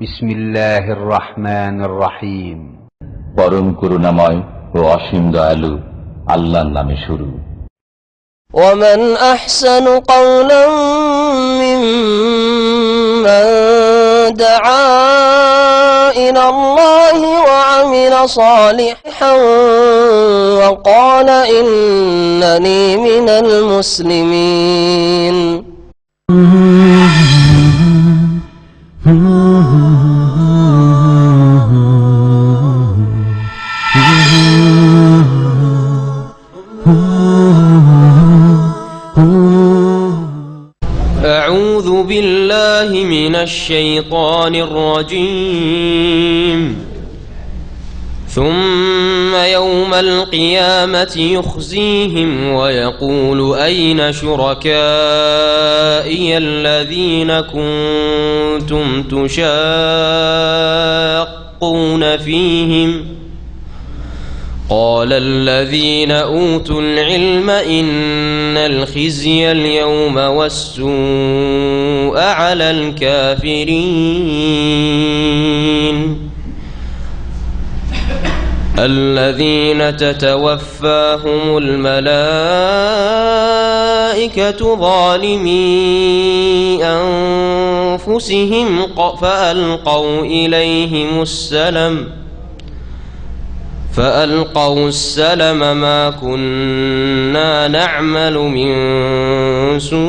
বিসমিল্লাহির রহমানির রহিম। পরম করুণাময় ও অসীম দয়ালু আল্লাহর নামে শুরু। ومن أحسن قولا ممن دعا إلى الله وعمل صالحا وقال إنني من المسلمين. أعوذ بالله من الشيطان الرجيم. ثم يوم القيامة يخزيهم ويقول أين شركائي الذين كنتم تشاقون فيهم قال الذين أوتوا العلم إن الخزي اليوم والسوء على الكافرين الذين تتوفاهم الملائكة ظالمي أنفسهم فألقوا السلم ما كنا نعمل من سوء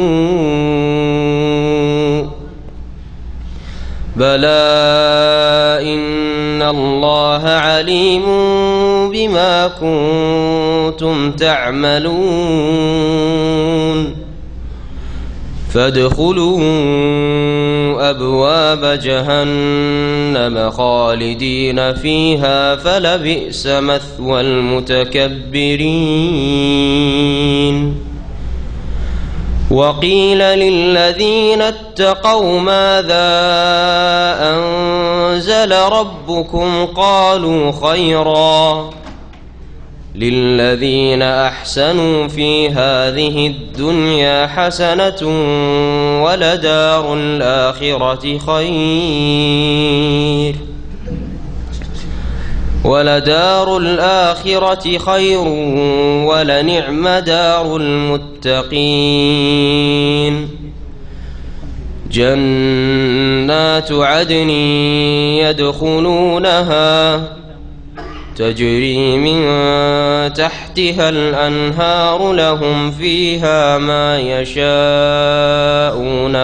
بلى إن الله عليم بما كنتم تعملون فادخلوا أبواب جهنم خالدين فيها فلبئس مثوى المتكبرين. وقيل للذين اتقوا ماذا أنزل ربكم قالوا خيرا للذين أحسنوا في هذه الدنيا حسنة ولدار الآخرة خير ولنعم دار المتقين. جنات عدن يدخلونها تجري من تحتها الأنهار لهم فيها ما يشاءون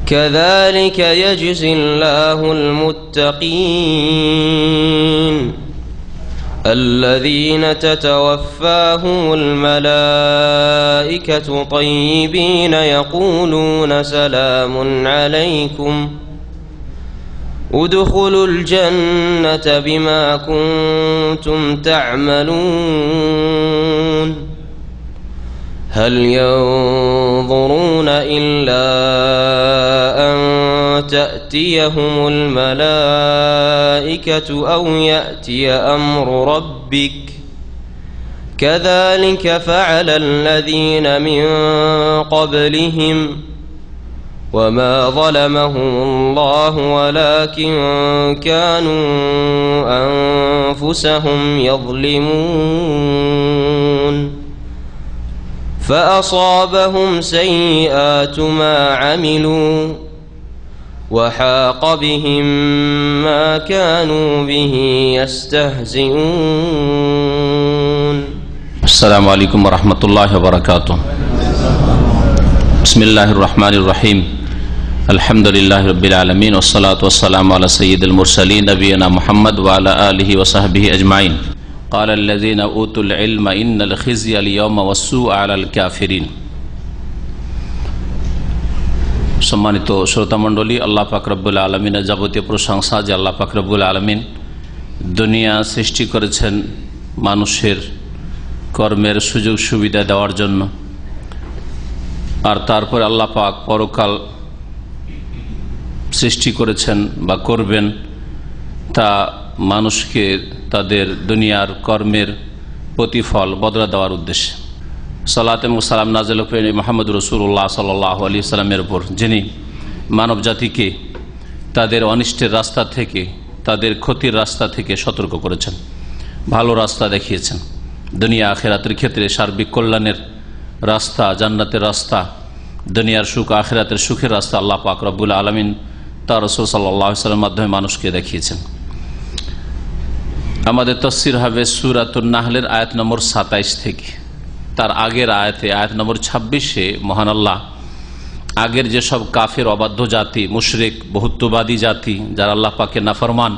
كذلك يجزي الله المتقين الذين تتوفاهم الملائكة طيبين يقولون سلام عليكم ادخلوا الجنة بما كنتم تعملون هل ينظرون إلا أن تأتيهم الملائكة أو يأتي أمر ربك كذلك فعل الذين من قبلهم وما ظلمهم الله ولكن كانوا أنفسهم يظلمون فأصابهم سيئات ما عملوا وحاق بهم ما كانوا به يستهزئون. السلام عليكم ورحمة الله وبركاته. بسم الله الرحمن الرحيم. الحمد لله رب العالمين والصلاة والسلام على سيد المرسلين نبينا محمد وعلى آله وصحبه أجمعين. قال الذين أوتوا العلم إن الخزي اليوم والسوء على الكافرين. সম্মানিত শ্রোতা মণ্ডলী, আল্লাহ পাক রব্বুল আলামিনের যাবতীয় প্রশংসা যে আল্লাহ পাক রব্বুল আলামিন দুনিয়া সৃষ্টি করেছেন মানুষের কর্মের সুযোগ সুবিধা দেওয়ার জন্য, আর তারপর আল্লাহ পাক পরকাল সৃষ্টি করেছেন বা করবেন তা মানুষকে তাদের দুনিয়ার কর্মের প্রতিফল বদলা দেওয়ার উদ্দেশ্যে। সালাত এবং সালাম নাযিল করেন মুহাম্মদ রাসূলুল্লাহ সাল্লাল্লাহু আলাইহি ওয়াসাল্লামের উপর, যিনি মানব জাতিকে তাদের অনিষ্টের রাস্তা থেকে, তাদের ক্ষতির রাস্তা থেকে সতর্ক করেছেন, ভালো রাস্তা দেখিয়েছেন। দুনিয়া আখিরাতের ক্ষেত্রে সার্বিক কল্যাণের রাস্তা, জান্নাতের রাস্তা, দুনিয়ার সুখ আখিরাতের সুখের রাস্তা আল্লাহ পাক রব্বুল আলামিন তার রাসূল সাল্লাল্লাহু আলাইহি ওয়াসাল্লামের মাধ্যমে মানুষকে দেখিয়েছেন। আমাদের তাফসীর হবে সূরাতুন নাহলের আয়াত নম্বর 27 থেকে। তার আগের আয়াতে, আয়াত নম্বর 26-এ মহান আল্লাহ আগের যেসব কাফের, অবাধ্য জাতি, মুশরিক, বহুত্ববাদী জাতি, যারা আল্লাহ পাকের নাফরমান,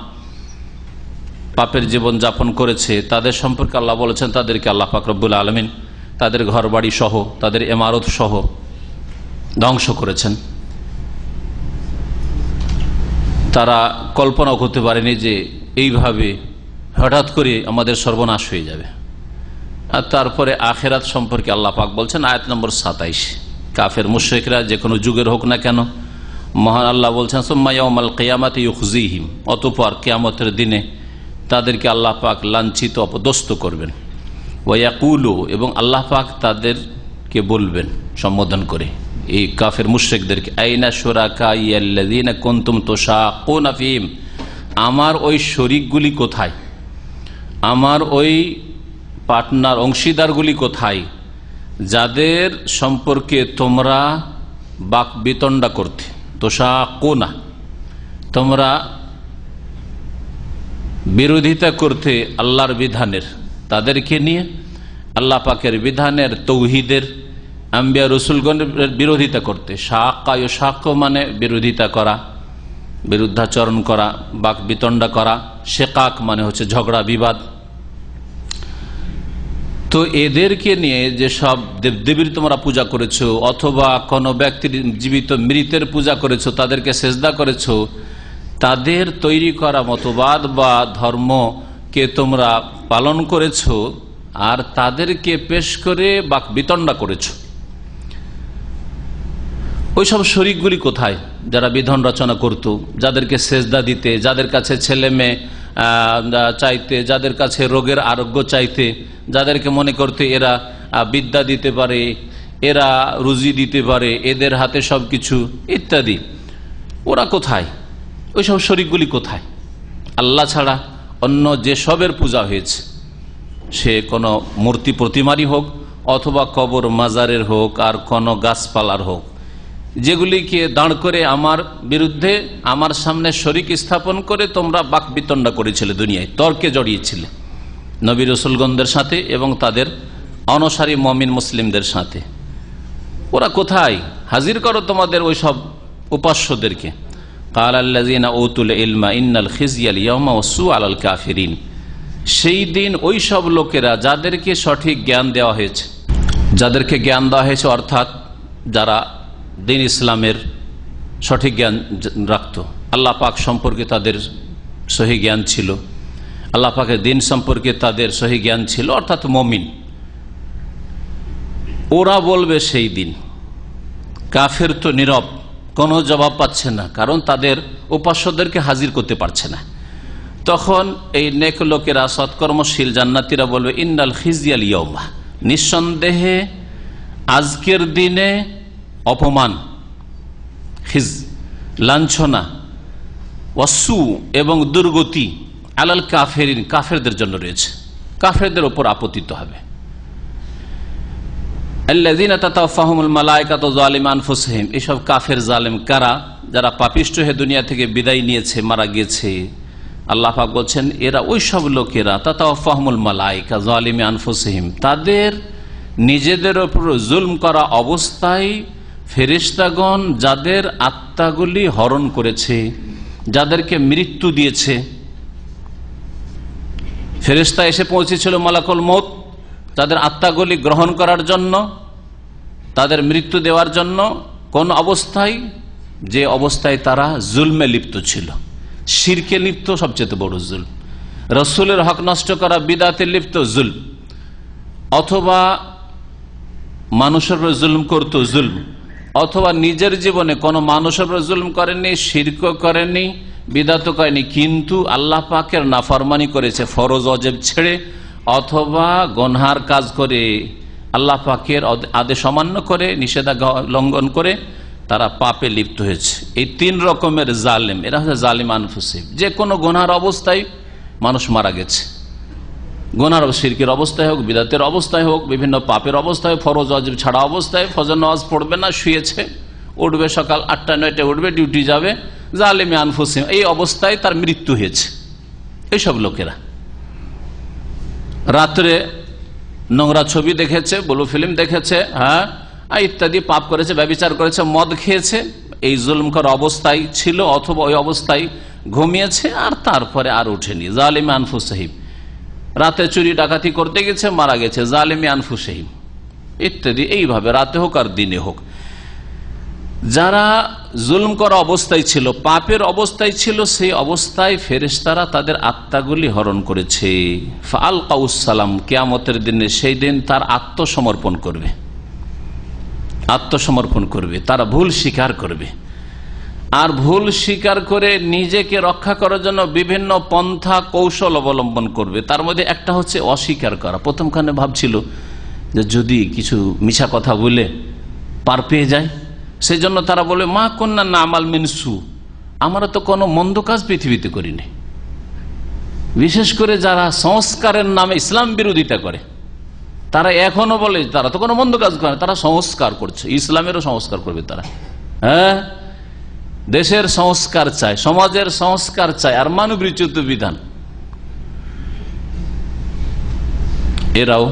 পাপের জীবন যাপন করেছে, তাদের সম্পর্কে আল্লাহ বলেছেন তাদেরকে আল্লাহ পাক রব্বুল আলামিন তাদের ঘরবাড়ি সহ, তাদের ইমারত সহ ধ্বংস করেছেন। তারা কল্পনাও করতে পারেনি যে এইভাবে হঠাৎ করে আমাদের সর্বনাশ হয়ে যাবে। আর তারপরে আখেরাত সম্পর্কে আল্লাহ পাক বলছেন আয়াত নম্বর 27, কাফের মুশরিকরা যে কোনো যুগের হোক না কেন, মহান আল্লাহ বলছেন সুম্মা ইয়াউমাল কিয়ামাতি ইউখজিহিম, অতঃপর কিয়ামতের দিনে তাদেরকে আল্লাহ পাক লাঞ্ছিত, অপদস্থ করবেন। ওয়া ইয়াকুলু, এবং আল্লাহ পাক তাদেরকে বলবেন সম্বোধন করে এই কাফের মুশরিকদেরকে, আইনা শুরাকাইয়াল্লাযীনা কুনতুম তুশাকুনা ফীহিম, আমার ওই শরীকগুলি কোথায়, আমার ওই পার্টনার, অংশীদারগুলি কোথায়, যাদের সম্পর্কে তোমরা বাক বিতণ্ডা করতে, তুশাকুনা, তোমরা বিরোধিতা করতে আল্লাহর বিধানের, তাদেরকে নিয়ে আল্লাহ পাকের বিধানের, তৌহিদের, আম্বিয়া রসুলগণের বিরোধিতা করতে। শাক্কা মানে বিরোধিতা করা, বিরুদ্ধাচরণ করা, বাক বিতণ্ডা করা। শেকাক মানে হচ্ছে ঝগড়া, বিবাদ। তো এদেরকে নিয়ে যে সব দেবদেবীর তোমরা পূজা করেছো, অথবা কোনো ব্যক্তির জীবিত মৃতের পূজা করেছো, তাদেরকে সেজদা করেছো, তাদের তৈরি করা মতবাদ বা ধর্মকে তোমরা পালন করেছো, আর তাদেরকে পেশ করে বাক বিতণ্ডা করেছো। ওইসব শরীকগুলি কোথায় যারা বিধান রচনা করত, যাদেরকে সেজদা দিতে, যাদের কাছে ছেলে মেয়ে চাইতে, যাদের কাছে রোগের আরোগ্য চাইতে, যাদেরকে মনে করতে এরা বিদ্যা দিতে পারে, এরা রুজি দিতে পারে, এদের হাতে সব কিছু ইত্যাদি, ওরা কোথায়? ওইসব শরীকগুলি কোথায়? আল্লাহ ছাড়া অন্য যে সবের পূজা হয়েছে, সে কোনো মূর্তি প্রতিমারই হোক, অথবা কবর মাজারের হোক, আর কোনো গাছপালার হোক, যেগুলিকে দাঁড় করে আমার বিরুদ্ধে, আমার সামনে শরীক স্থাপন করে তোমরা বাক বিতণ্ডা করেছিলে, দুনিয়ায় তর্কে জড়িয়েছিলে নবী রাসূলগণদের সাথে এবং তাদের অনুসারী মুমিন মুসলিমদের সাথে। ওরা কোথায়? হাজির করো তোমাদের ওই সব উপাস্যদেরকে। কালাল্লাযীনা উতুল ইলমা ইন্নাল খিজিয়াল ইয়াওমা ওয়াসসুআ আলাল কাফিরিন, সেই দিন ওই সব লোকেরা যাদেরকে সঠিক জ্ঞান দেওয়া হয়েছে, যাদেরকে জ্ঞান দেওয়া হয়েছে, অর্থাৎ যারা দিন ইসলামের সঠিক জ্ঞান রাখত, আল্লাহ পাক সম্পর্কে তাদের সহি জ্ঞান ছিল, আল্লাহ পাকের দিন সম্পর্কে তাদের সহি জ্ঞান ছিল, অর্থাৎ মুমিন, ওরা বলবে সেই দিন। কাফের তো নীরব, কোনো জবাব পাচ্ছে না, কারণ তাদের উপাস্যদেরকে হাজির করতে পারছে না। তখন এই নেক লোকেরা, সৎকর্মশীল জান্নাতীরা বলবে ইন্নাল খিজিয়াল ইয়াওমা, নিঃসন্দেহে আজকের দিনে অপমান, খিজ লাঞ্ছনা, ওয়াসু এবং দুর্গতি, আলাল কাফেরিন, কাফেরদের জন্য রয়েছে, কাফেরদের উপর আপতিত হবে। আল্লাযীনা তাতাওয়াফাহুমুল মালায়েকাতু যালিমা আনফুসিহিম, এসব কাফের জালেম কারা? যারা পাপিষ্ঠ হয়ে দুনিয়া থেকে বিদায় নিয়েছে, মারা গেছে। আল্লাহ পাক বলছেন এরা ওই সব লোকেরা, তাতাওয়াফাহুমুল মালায়েকা যালিমা আনফুসিহিম, তাদের নিজেদের উপর জুলম করা অবস্থায় ফেরেশতাগণ যাদের আত্মাগুলি হরণ করেছে, যাদেরকে মৃত্যু দিয়েছে, ফেরেশতা এসে পৌঁছেছিল মালাকুল মউত তাদের আত্মাগুলি গ্রহণ করার জন্য, তাদের মৃত্যু দেওয়ার জন্য। কোন অবস্থায়? যে অবস্থায় তারা জুলমে লিপ্ত ছিল, শিরকে লিপ্ত, সবচেয়ে বড় জুলম, রাসূলের হক নষ্ট করা, বিদাতে লিপ্ত জুলম, অথবা মানুষের উপর জুলম করত, জুলম, অথবা নিজের জীবনে কোনো মানুষের উপর জুলম করেনি, শিরক করেনি, বিদাত করেনি, কিন্তু আল্লাহ পাকের নাফরমানি করেছে ফরজ ওয়াজিব ছেড়ে, অথবা গুনহার কাজ করে আল্লাহ পাকের আদেশ অমান্য করে, নিষেধাজ্ঞা লঙ্ঘন করে তারা পাপে লিপ্ত হয়েছে। এই 3 রকমের জালেম, এরা হচ্ছে জালিম আনফুসিহিম। যে কোনো গুনার অবস্থায় মানুষ মারা গেছে, গুনার শিরকের অবস্থায় হোক, বিদআতের অবস্থায় হোক, বিভিন্ন পাপের অবস্থায়, ফরজ ওয়াজিব ছাড়া অবস্থায়, ফজর নামাজ পড়বে না, শুয়েছে, উঠবে সকাল 8টা-9টায় উঠবে, ডিউটি যাবে, জালিম আনফুসিহিম, এই অবস্থায় তার মৃত্যু হয়েছে। এইসব লোকেরা রাত্রে নোংরা ছবি দেখেছে, ব্লু ফিল্ম দেখেছে, হ্যাঁ, ইত্যাদি পাপ করেছে, ব্যভিচার করেছে, মদ খেয়েছে, এই জুলুমকর অবস্থায় ছিল, অথবা ওই অবস্থায় ঘুমিয়েছে, আর তারপরে আর উঠেনি, জালিম আনফুসিহিম। রাতে চুরি ডাকাতি করতে গেছে, মারা গেছে, জালিমি আনফুসিহিম ইত্যাদি। এইভাবে রাতে হোক আর দিনে হোক, যারা জুলুম করা অবস্থায় ছিল, পাপের অবস্থায় ছিল, সেই অবস্থায় ফেরেশতারা তাদের আত্মাগুলি হরণ করেছে। ফাআলকাউস সালাম, কিয়ামতের দিনে সেই দিন তার আত্মসমর্পণ করবে, আত্মসমর্পণ করবে, তারা ভুল স্বীকার করবে। আর ভুল স্বীকার করে নিজেকে রক্ষা করার জন্য বিভিন্ন পন্থা কৌশল অবলম্বন করবে। তার মধ্যে একটা হচ্ছে অস্বীকার করা। প্রথমখানে ভাবছিল যে যদি কিছু মিছা কথা বলে পার পেয়ে যায়, সেই জন্য তারা বলে মা কন্যা না আমাল মিনসু, আমরা তো কোনো মন্দ কাজ পৃথিবীতে করিনি। বিশেষ করে যারা সংস্কারের নামে ইসলাম বিরোধিতা করে, তারা এখনো বলে তারা তো কোনো মন্দ কাজ করে, তারা সংস্কার করছে, ইসলামেরও সংস্কার করবে তারা। হ্যাঁ, দেশের সংস্কার চায়, সমাজের সংস্কার চায়, আর মানবরচিত বিধান। এরাও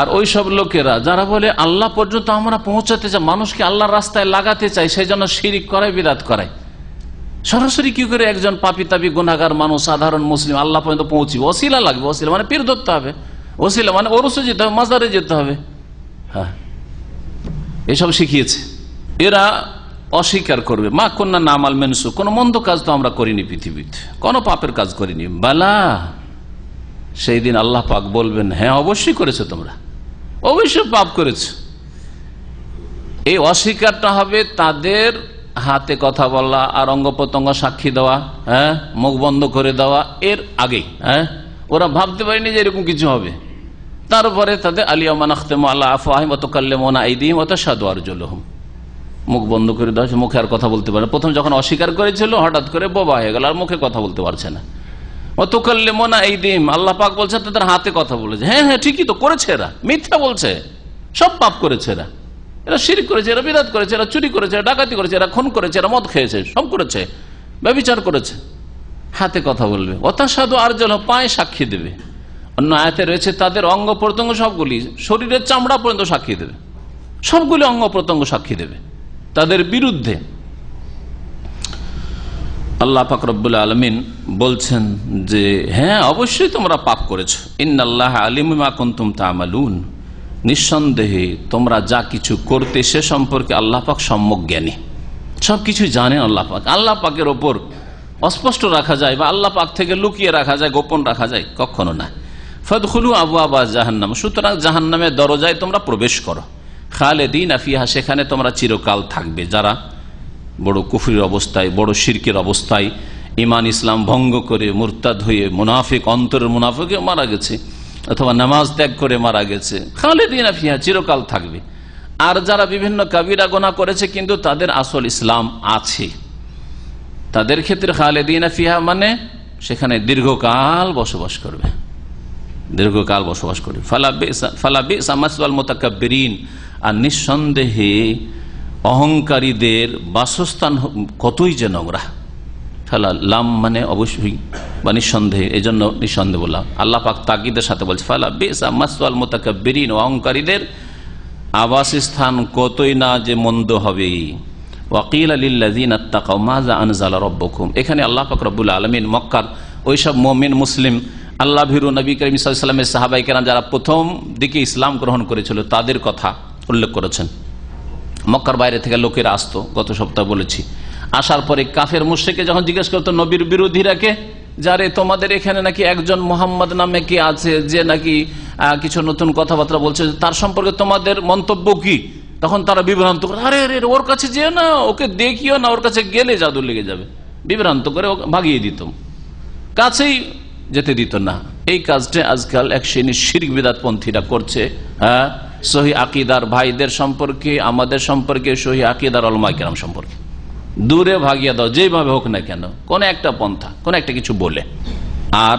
আর ওই সব লোকেরা যারা বলে আল্লাহ পর্যন্ত আমরা পৌঁছাতে চাই, মানুষকে আল্লাহর রাস্তায় লাগাতে চাই, সেই জন্য শিরিক করায়, বিদআত করায়। সরাসরি কি করে একজন পাপী তাপী গুনাহগার মানুষ, সাধারণ মুসলিম আল্লাহ পর্যন্ত পৌঁছিবে? ওসিলা লাগবে। ওসিলা মানে পীর ধরতে হবে, ওসিলা মানে ওরসে যেতে হবে, মাজারে যেতে হবে। হ্যাঁ, এসব শিখিয়েছে। এরা অস্বীকার করবে, মা কন্যা না আমাল মেনসু, কোনো মন্দ কাজ তো আমরা করিনি পৃথিবীতে, কোনো পাপের কাজ করিনি। বালা, সেই দিন আল্লাহ পাক বলবেন হ্যাঁ অবশ্যই করেছো, তোমরা অবশ্যই পাপ করেছো। এই অস্বীকারটা হবে তাদের হাতে কথা বলা আর অঙ্গ প্রত্যঙ্গ সাক্ষী দেওয়া, হ্যাঁ, মুখ বন্ধ করে দেওয়া, এর আগেই। হ্যাঁ, ওরা ভাবতে পারেনি যে এরকম কিছু হবে। তারপরে তাদের আলিয়ামা নাখতেমু আলা আফওয়াহিম ওয়া তুকাল্লিমুনা আইদিহিম ওয়া তাশহাদু আরজুলুহুম, মুখ বন্ধ করে দেওয়া, মুখে আর কথা বলতে পারে। প্রথম যখন অস্বীকার করেছিল হঠাৎ করে বোবা হয়ে গেল, আর মুখে কথা বলতে পারছে না। ওয়া তুকাল্লিমুনা আইদিহিম, আল্লাহ পাক বলছে তাদের হাতে কথা বলেছে। হ্যাঁ হ্যাঁ ঠিকই তো করেছে, এরা মিথ্যা বলছে, সব পাপ করেছে, এরা শিরক করেছে, এরা বিদআত করেছে, এরা চুরি করেছে, এরা ডাকাতি করেছে, এরা খুন করেছে, এরা মদ খেয়েছে, সব করেছে, ব্যভিচার করেছে। হাতে কথা বলবে। ওয়া তাশহাদু আরজুলুহুম, পায়ে সাক্ষী দেবে। অন্য আয়াতে রয়েছে তাদের অঙ্গ প্রত্যঙ্গ সবগুলি, শরীরের চামড়া পর্যন্ত সাক্ষী দেবে, সবগুলি অঙ্গ প্রত্যঙ্গ সাক্ষী দেবে তাদের বিরুদ্ধে। আল্লাহ পাক রব্বুল আলামিন বলছেন যে হ্যাঁ অবশ্যই তোমরা পাপ করেছো। ইন্নাল্লাহা আলিমুম বিমা কুনতুম তা'মালুন, নিঃসন্দেহে তোমরা যা কিছু করতে সে সম্পর্কে আল্লাহ পাক সম্যক জ্ঞানী, সবকিছু জানেন আল্লাহ পাক। আল্লাহ পাকের ওপর অস্পষ্ট রাখা যায় বা আল্লাহ পাক থেকে লুকিয়ে রাখা যায়, গোপন রাখা যায়? কখনো না। ফাদখুলু আবওয়াবা জাহান্নাম, সুতরাং জাহান্নামের দরজায় তোমরা প্রবেশ করো। খালিদিনা ফিহা, সেখানে তোমরা চিরকাল থাকবে। যারা বড় কুফরির অবস্থায়, বড় শিরকের অবস্থায় ঈমান ইসলাম ভঙ্গ করে মুরতাদ হয়ে মুনাফিক, অন্তরের মুনাফিকে মারা গেছে, অথবা নামাজ ত্যাগ করে মারা গেছে, খালিদিনা ফিহা, চিরকাল থাকবে। আর যারা বিভিন্ন কাবিরা গুনাহ করেছে কিন্তু তাদের আসল ইসলাম আছে, তাদের ক্ষেত্রে খালিদিনা ফিহা মানে সেখানে দীর্ঘকাল বসবাস করবে, দীর্ঘকাল বসবাস করবে। ফালা বি'সা মাসওয়াল মুতাকাব্বিরিন, আর নিঃসন্দেহে অহংকারীদের বাসস্থান কতই যে নোংরা। ফালা লাম মানে অবশ্যই বা নিঃসন্দেহে, এই জন্য নিঃসন্দেহ বললাম। আল্লাহ পাক তাকিদের সাথে বলছে ফালা বি'সা মাসওয়াল মুতাকাব্বিরিন, অহংকারীদের আবাসস্থান কতই না যে মন্দ হবে। ওয়াকিলা লিল্লাযিনা ইত্তাকাউ মাযা আনজালা রাব্বুকুম, এখানে আল্লাহ পাক রব্বুল আলামিন মক্কার ওইসব মুমিন মুসলিম আল্লাহ ভীরু নবী করিম সাল্লাল্লাহু আলাইহি ওয়াসাল্লামের সাহাবায়ে কেরাম যারা প্রথম দিকে ইসলাম গ্রহণ করেছিল তাদের কথা উল্লেখ করেছেন। মক্কার বাইরে থেকে লোকেরা আসতো, গত সপ্তাহে বলেছি। আসার পরে কাফের মুশরিকে যখন জিজ্ঞেস করতো নবীর বিরোধীরাকে, যারে তোমাদের এখানে নাকি একজন মোহাম্মদ নামে কি আছে যে নাকি কিছু নতুন কথাবার্তা বলছে, তার সম্পর্কে তোমাদের মন্তব্য কি? তখন তারা বিভ্রান্ত করে, আরে আরে ওর কাছে যেও না, ওকে দেখিও না, ওর কাছে গেলে জাদু লেগে যাবে। বিভ্রান্ত করে ভাগিয়ে দিত, কাছেই যেতে দিত না। এই কাজটা আজকাল এক শ্রেণীর শিরক বিদআত পন্থীরা করছে। হ্যাঁ, সহি আকিদার ভাইদের সম্পর্কে, আমাদের সম্পর্কে, সহি আকিদার উলামায়ে কেরাম সম্পর্কে দূরে ভাগিয়ে দাও, যেভাবে হোক না কেন, কোন একটা পন্থা, কোন একটা কিছু বলে। আর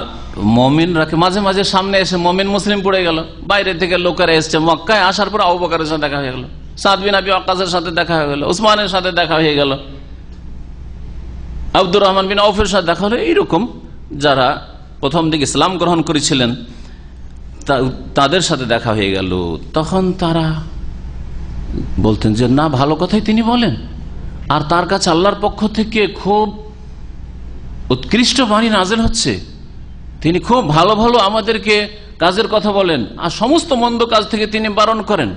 মুমিনরাকে মাঝে মাঝে সামনে এসে মুমিন মুসলিম পড়ে গেল, বাইরে থেকে লোকেরা এসছে, মক্কায় আসার পর আবু বকরের সাথে দেখা হয়ে গেল, সাদ বিন আবি ওয়াক্কাসের সাথে দেখা হয়ে গেল, উসমানের সাথে দেখা হয়ে গেল, আব্দুর রহমান বিন আউফের সাথে দেখা হলো। এইরকম যারা প্রথম দিকে ইসলাম গ্রহণ করেছিলেন তাদের সাথে দেখা হয়ে গেল। তখন তারা বলতেন যে না, ভালো কথাই তিনি বলেন, আর তার কাছে আল্লাহর পক্ষ থেকে খুব উৎকৃষ্ট বাণী নাযিল হচ্ছে, তিনি খুব ভালো ভালো আমাদেরকে কাজের কথা বলেন, আর সমস্ত মন্দ কাজ থেকে তিনি বারণ করেন।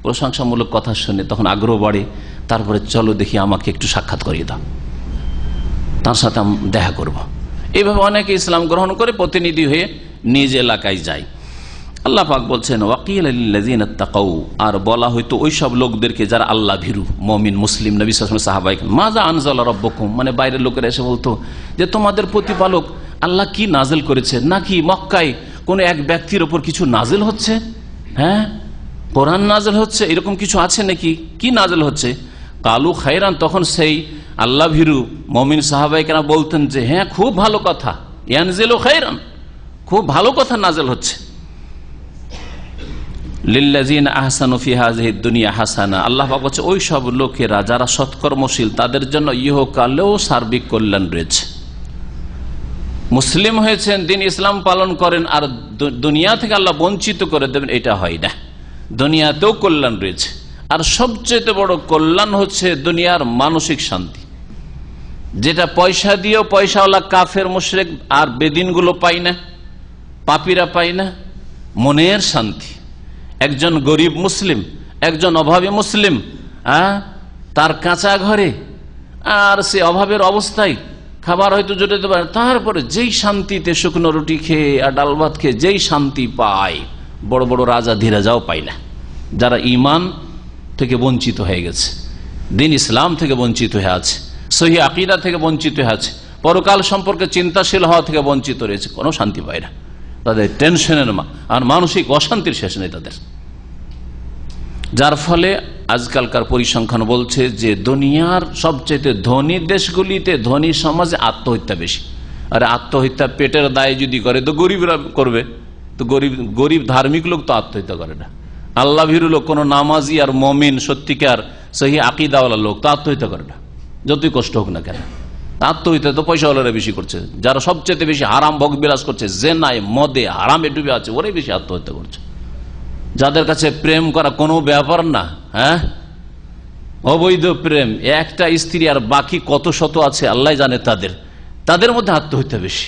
প্রশংসামূলক কথা শুনে তখন আগ্রহ বাড়ে, তারপরে চলো দেখি আমাকে একটু সাক্ষাৎ করিয়ে দাও, তার সাথে দেখা করব। এইভাবে অনেকে ইসলাম গ্রহণ করে প্রতিনিধি হয়ে নিজ এলাকায় যায়। আল্লাহ পাক বলছেন ওয়াকিল লিল্লাযিনা তাকাউ, আর বলা হয়তো ওই সব লোকদেরকে যারা আল্লাহ ভীরু, মুমিন মুসলিম, নবী সাল্লাল্লাহু আলাইহি ওয়াসাল্লাম, সাহাবায়ে কেরাম, মাযা আনজালা রাব্বুকুম, মানে বাইরের লোকেরা এসে বলতো যে তোমাদের প্রতিপালক আল্লাহ কি নাজিল করেছে, নাকি মক্কায় কোন এক ব্যক্তির উপর কিছু নাজিল হচ্ছে, হ্যাঁ কোরআন নাজিল হচ্ছে, এরকম কিছু আছে নাকি, কি নাজিল হচ্ছে? কালু খায়রান, তখন সেই আল্লাহ ভীরু মুমিন সাহাবায়ে কেরাম বলতেন যে হ্যাঁ খুব ভালো কথা, ইয়ানজিলু খায়রান, খুব ভালো কথা নাজিল হচ্ছে। লিল্লাযিনা আহসানু ফি হাযিহিদ দুনিয়া হাসানা, আল্লাহ পাক বলছে ওই সব লোকেরা যারা সৎকর্মশীল তাদের জন্য ইহকালেও সার্বিক কল্যাণ রয়েছে। মুসলিম হয়েছেন, দিন ইসলাম পালন করেন, আর দুনিয়া থেকে আল্লাহ বঞ্চিত করে দেবেন, এটা হয় না, দুনিয়াতেও কল্যাণ রয়েছে। আর সবচেয়ে বড় কল্যাণ হচ্ছে দুনিয়ার মানসিক শান্তি, যেটা পয়সা দিয়েও পয়সাওয়ালা কাফের মুশরিক আর বেদিনগুলো পায় না, পাপীরা পায় না, মনের শান্তি। একজন গরিব মুসলিম, একজন অভাবী মুসলিম, তার কাঁচা ঘরে আর সে অভাবের অবস্থায় খাবার হয়তো জোটাতে পারে, তারপরে যেই শান্তিতে শুকনো রুটি খেয়ে আর ডাল ভাত খেয়ে যেই শান্তি পায়, বড় বড় রাজা ধীরাজাও পায় না, যারা ঈমান থেকে বঞ্চিত হয়ে গেছে, দিন ইসলাম থেকে বঞ্চিত হয়ে আছে, সহি আকীদা থেকে বঞ্চিত হয়ে আছে, পরকাল সম্পর্কে চিন্তাশীল হওয়া থেকে বঞ্চিত রয়েছে, কোনো শান্তি পায় না, তাদের টেনশনের আর মানসিক অশান্তির শেষ নেই তাদের। যার ফলে আজকালকার পরিসংখ্যান বলছে যে দুনিয়ার সবচেয়ে ধনী দেশগুলিতে, ধনী সমাজে আত্মহত্যা বেশি। আর আত্মহত্যা পেটের দায়ে যদি করে তো গরিবরা করবে, তো গরিব ধার্মিক লোক তো আত্মহত্যা করে না। আল্লাহ ভীরু লোক, কোন নামাজি আর মুমিন সত্যিকার সহি আকীদাওয়ালা লোক তো আত্মহত্যা করে না, যতই কষ্ট হোক না কেন। আত্মহত্যা তো পয়সাওয়ালারা বেশি করছে, যারা সবচেয়ে বেশি হারাম ভোগ বিলাস করছে, জেনায় মদে হারামে ডুবে আছে, ওরাই বেশি আত্মহত্যা করছে। যাদের কাছে প্রেম করা কোনো ব্যাপার না, হ্যাঁ অবৈধ প্রেম, একটা স্ত্রী আর বাকি কত শত আছে আল্লাহ জানে, তাদের মধ্যে আত্মহত্যা বেশি।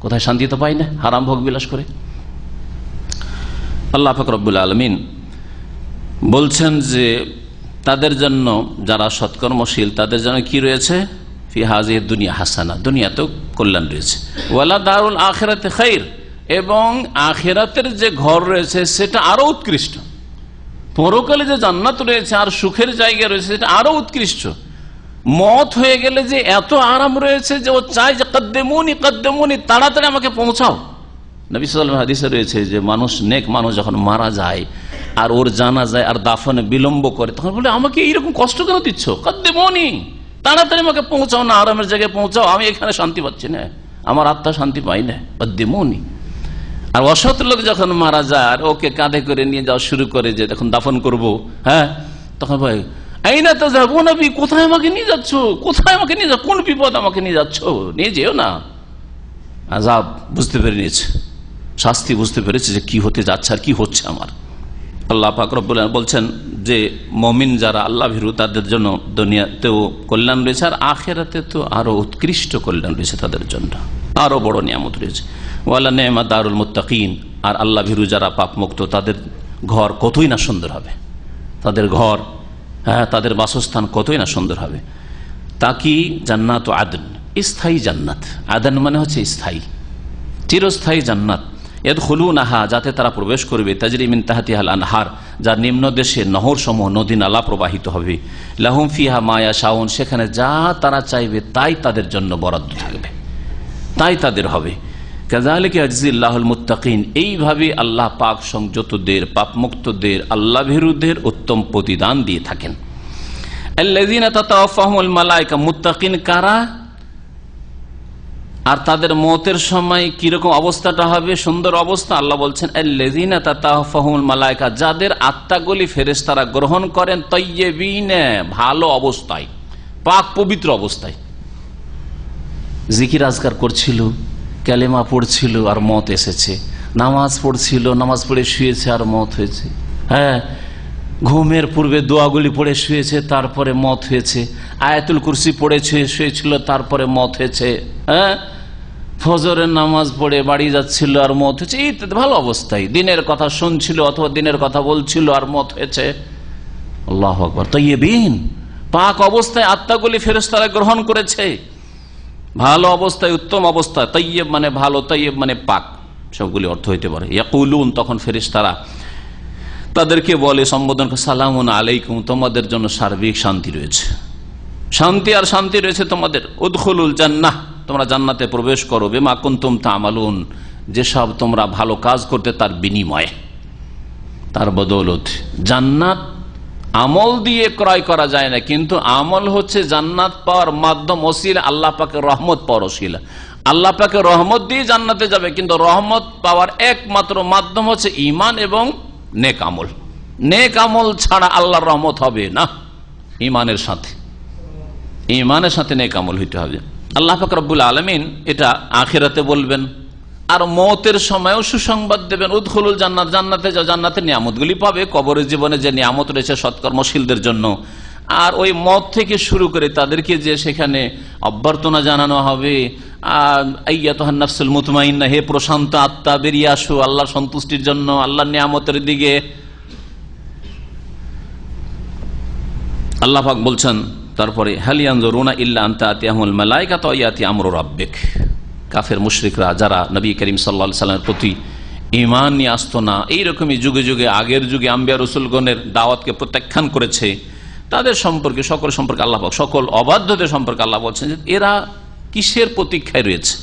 কোথায় শান্তি তো পায় না হারাম ভোগ বিলাস করে। আল্লাহ পাক রব্বুল আলামিন বলছেন যে তাদের জন্য, যারা সৎকর্মশীল তাদের জন্য কি রয়েছে? ফি হাযিহিদ দুনিয়া হাসানা, দুনিয়াতেও কল্যাণ রয়েছে। ওয়ালা দারুল আখিরাতে খায়র, এবং আখিরাতের যে ঘর রয়েছে সেটা আরো উৎকৃষ্ট। পরকালে যে জান্নাত রয়েছে আর সুখের জায়গা রয়েছে সেটা আরো উৎকৃষ্ট। মত হয়ে গেলে যে এত আরাম রয়েছে যে ও চায় যে কদ্দেমুনি কদ্দেমুনি, তাড়াতাড়ি আমাকে পৌঁছাও। নবী সাল্লাল্লাহু আলাইহি ওয়াসাল্লাম হাদিসে রয়েছে যে মানুষ, নেক মানুষ যখন মারা যায় আর ওর জানা যায় আর দাফনে বিলম্ব করে, তখন বলে আমাকে এইরকম কষ্ট কেন দিচ্ছ? কদ্দেমুনি, তাড়াতাড়ি আমাকে পৌঁছাও না, আরামের জায়গায় পৌঁছাও, আমি এখানে শান্তি পাচ্ছি না, আমার আত্মা শান্তি পাই না। কদ্দেমুনি। আর অসৎ লোক যখন মারা যায় আর ওকে কাঁধে করে নিয়ে যাওয়া শুরু করে, যে তখন দাফন করব, হ্যাঁ তখন ভাই আইনা তো যাবো নবী, কোথায় আমাকে নিয়ে যাচ্ছ, কোথায় আমাকে নিয়ে যাচ্ছ, কোন বিপদ আমাকে নিয়ে যাচ্ছ, নিয়ে যেও না। আযাব বুঝতে পেরে নিয়েছে, শাস্তি বুঝতে পেরেছে যে কি হতে যাচ্ছে আর কি হচ্ছে আমার। আল্লাহ পাক রব্বুল আলামিন বলছেন যে মুমিন যারা আল্লাহ ভীরু তাদের জন্য দুনিয়াতেও কল্যাণ রয়েছে, আর আখিরাতে তো আরো উৎকৃষ্ট কল্যাণ রয়েছে তাদের জন্য, আরো বড় নিয়ামত রয়েছে। ওয়ালা নি'মা দারুল মুত্তাকিন, আর আল্লাহ ভীরু যারা পাপ মুক্ত তাদের ঘর কতই না সুন্দর হবে, তাদের ঘর, হ্যাঁ তাদের বাসস্থান কতই না সুন্দর হবে। তা কি? জান্নাত ও আদন, স্থায়ী জান্নাত। আদন মানে হচ্ছে স্থায়ী, চিরস্থায়ী জান্নাত। ইয়াদখুলুনাহা, যাতে তারা প্রবেশ করবে, তাজরি মিন তাহতিহাল আনহার, যার নিম্ন দেশে নহর সমূহ, নদী নালা প্রবাহিত হবে। লাহুম ফিহা মা ইয়াশাউন, সেখানে যা তারা চাইবে তাই তাদের জন্য বরাদ্দ থাকবে, তাই তাদের হবে। কাযালিকা ইয়াজজিল্লাহুল মুত্তাকিন, এইভাবে আল্লাহ পাক সংযতদের, পাপমুক্তদের, আল্লাহ ভীরুদের উত্তম প্রতিদান দিয়ে থাকেন। আল্লাযীনা তাতাওয়াফাহুমুল মালায়েকা, মুত্তাকিন কারা আর তাদের মওতের সময় কিরকম অবস্থাটা হবে? সুন্দর অবস্থা। আল্লাহ বলছেন আল্লাযীনা তাতাওয়াফাহুমুল মালায়েকা, যাদের আত্মাগুলি ফেরেশতারা গ্রহণ করেন তাইয়্যিবিন, ভালো অবস্থায়, পাক পবিত্র অবস্থায়। জিকির আজকার করছিল, কালেমা পড়ছিল আর মত এসেছে, নামাজ পড়ছিল, নামাজ পড়ে শুয়েছে আর মত হয়েছে। হ্যাঁ, ঘুমের পূর্বে দোয়াগুলি পড়ে শুয়েছে, তারপরে মত হয়েছে। আয়াতুল কুরসি পড়েছে, শুয়েছিল, তারপরে মত হয়েছে। হ্যাঁ, ফজরের নামাজ পড়ে বাড়ি যাচ্ছিল আর মত হয়েছে। এই ভালো অবস্থায় দিনের কথা শুনছিল অথবা দিনের কথা বলছিল আর মত হয়েছে। আল্লাহু আকবার। তাইয়্যিবিন, পাক অবস্থায় আত্মাগুলি ফেরেশতারা গ্রহণ করেছে, ভালো অবস্থায়, উত্তম অবস্থায়। তাইয়্যিব মানে ভালো, তাইয়্যিব মানে পাক, সবগুলি অর্থ হইতে পারে। ইয়াকুলুন, তখন ফেরেশতারা তাদেরকে বলে, সম্বোধন, সালামুন আলাইকুম, তোমাদের জন্য সার্বিক শান্তি রয়েছে, শান্তি আর শান্তি রয়েছে তোমাদের। উদখুলুল জান্নাহ, তোমরা জান্নাতে প্রবেশ করো, বিমা কুনতুম তা'মালুন, যেসব তোমরা ভালো কাজ করতে তার বিনিময়ে, তার বদৌলত। জান্নাত আমল দিয়ে ক্রয় করা যায় না, কিন্তু আমল হচ্ছে জান্নাত পাওয়ার মাধ্যম, ওসিলা, আল্লাহ পাকের রহমত পাওয়ার ওসিলা। আল্লাহ পাকের রহমত দিয়ে জান্নাতে যাবে, কিন্তু রহমত পাওয়ার একমাত্র মাধ্যম হচ্ছে ঈমান এবং নেক আমল। নেক আমল ছাড়া আল্লাহর রহমত হবে না। ঈমানের সাথে, ঈমানের সাথে নেক আমল হইতে হবে। আল্লাহ পাক রব্বুল আলামিন এটা আখিরাতে বলবেন, আর মওতের সময়ও সুসংবাদ দেবেন। উদখুলুল জান্নাত, জান্নাতে যাও, জান্নাতের নিয়ামতগুলি পাবে। কবরের জীবনে যে নিয়ামত রয়েছে সৎকর্মশীলদের জন্য, আর ওই মত থেকে শুরু করে তাদেরকে যে সেখানে অভ্যর্থনা জানানো হবে, আইয়াতুহান নাফসুল মুতমাইন্না, হে প্রশান্ত আত্মা, বেরিয়ে আসো আল্লাহর সন্তুষ্টির জন্য, আল্লাহর নিয়ামতের দিকে। আল্লাহ পাক বলছেন তারপরে, হাল ইয়ানজুরুনা ইল্লা আন তা'তিয়াহুমুল মালায়েকাতু ওয়া ইয়াতি আমরু রাব্বিক। কাফের মুশরিকরা যারা নবী করিম সাল্লাল্লাহু আলাইহি ওয়াসাল্লামের প্রতি ঈমান নিয়ে আসতো না, এইরকমই যুগে যুগে, আগের যুগে আম্বিয়া রাসূলগণের দাওয়াতকে প্রত্যাখ্যান করেছে, তাদের সম্পর্কে, সকল সম্পর্কে আল্লাহ পাক, সকল অবাধ্যদের সম্পর্কে আল্লাহ বলছেন যে এরা কিসের প্রতীক্ষায় রয়েছে।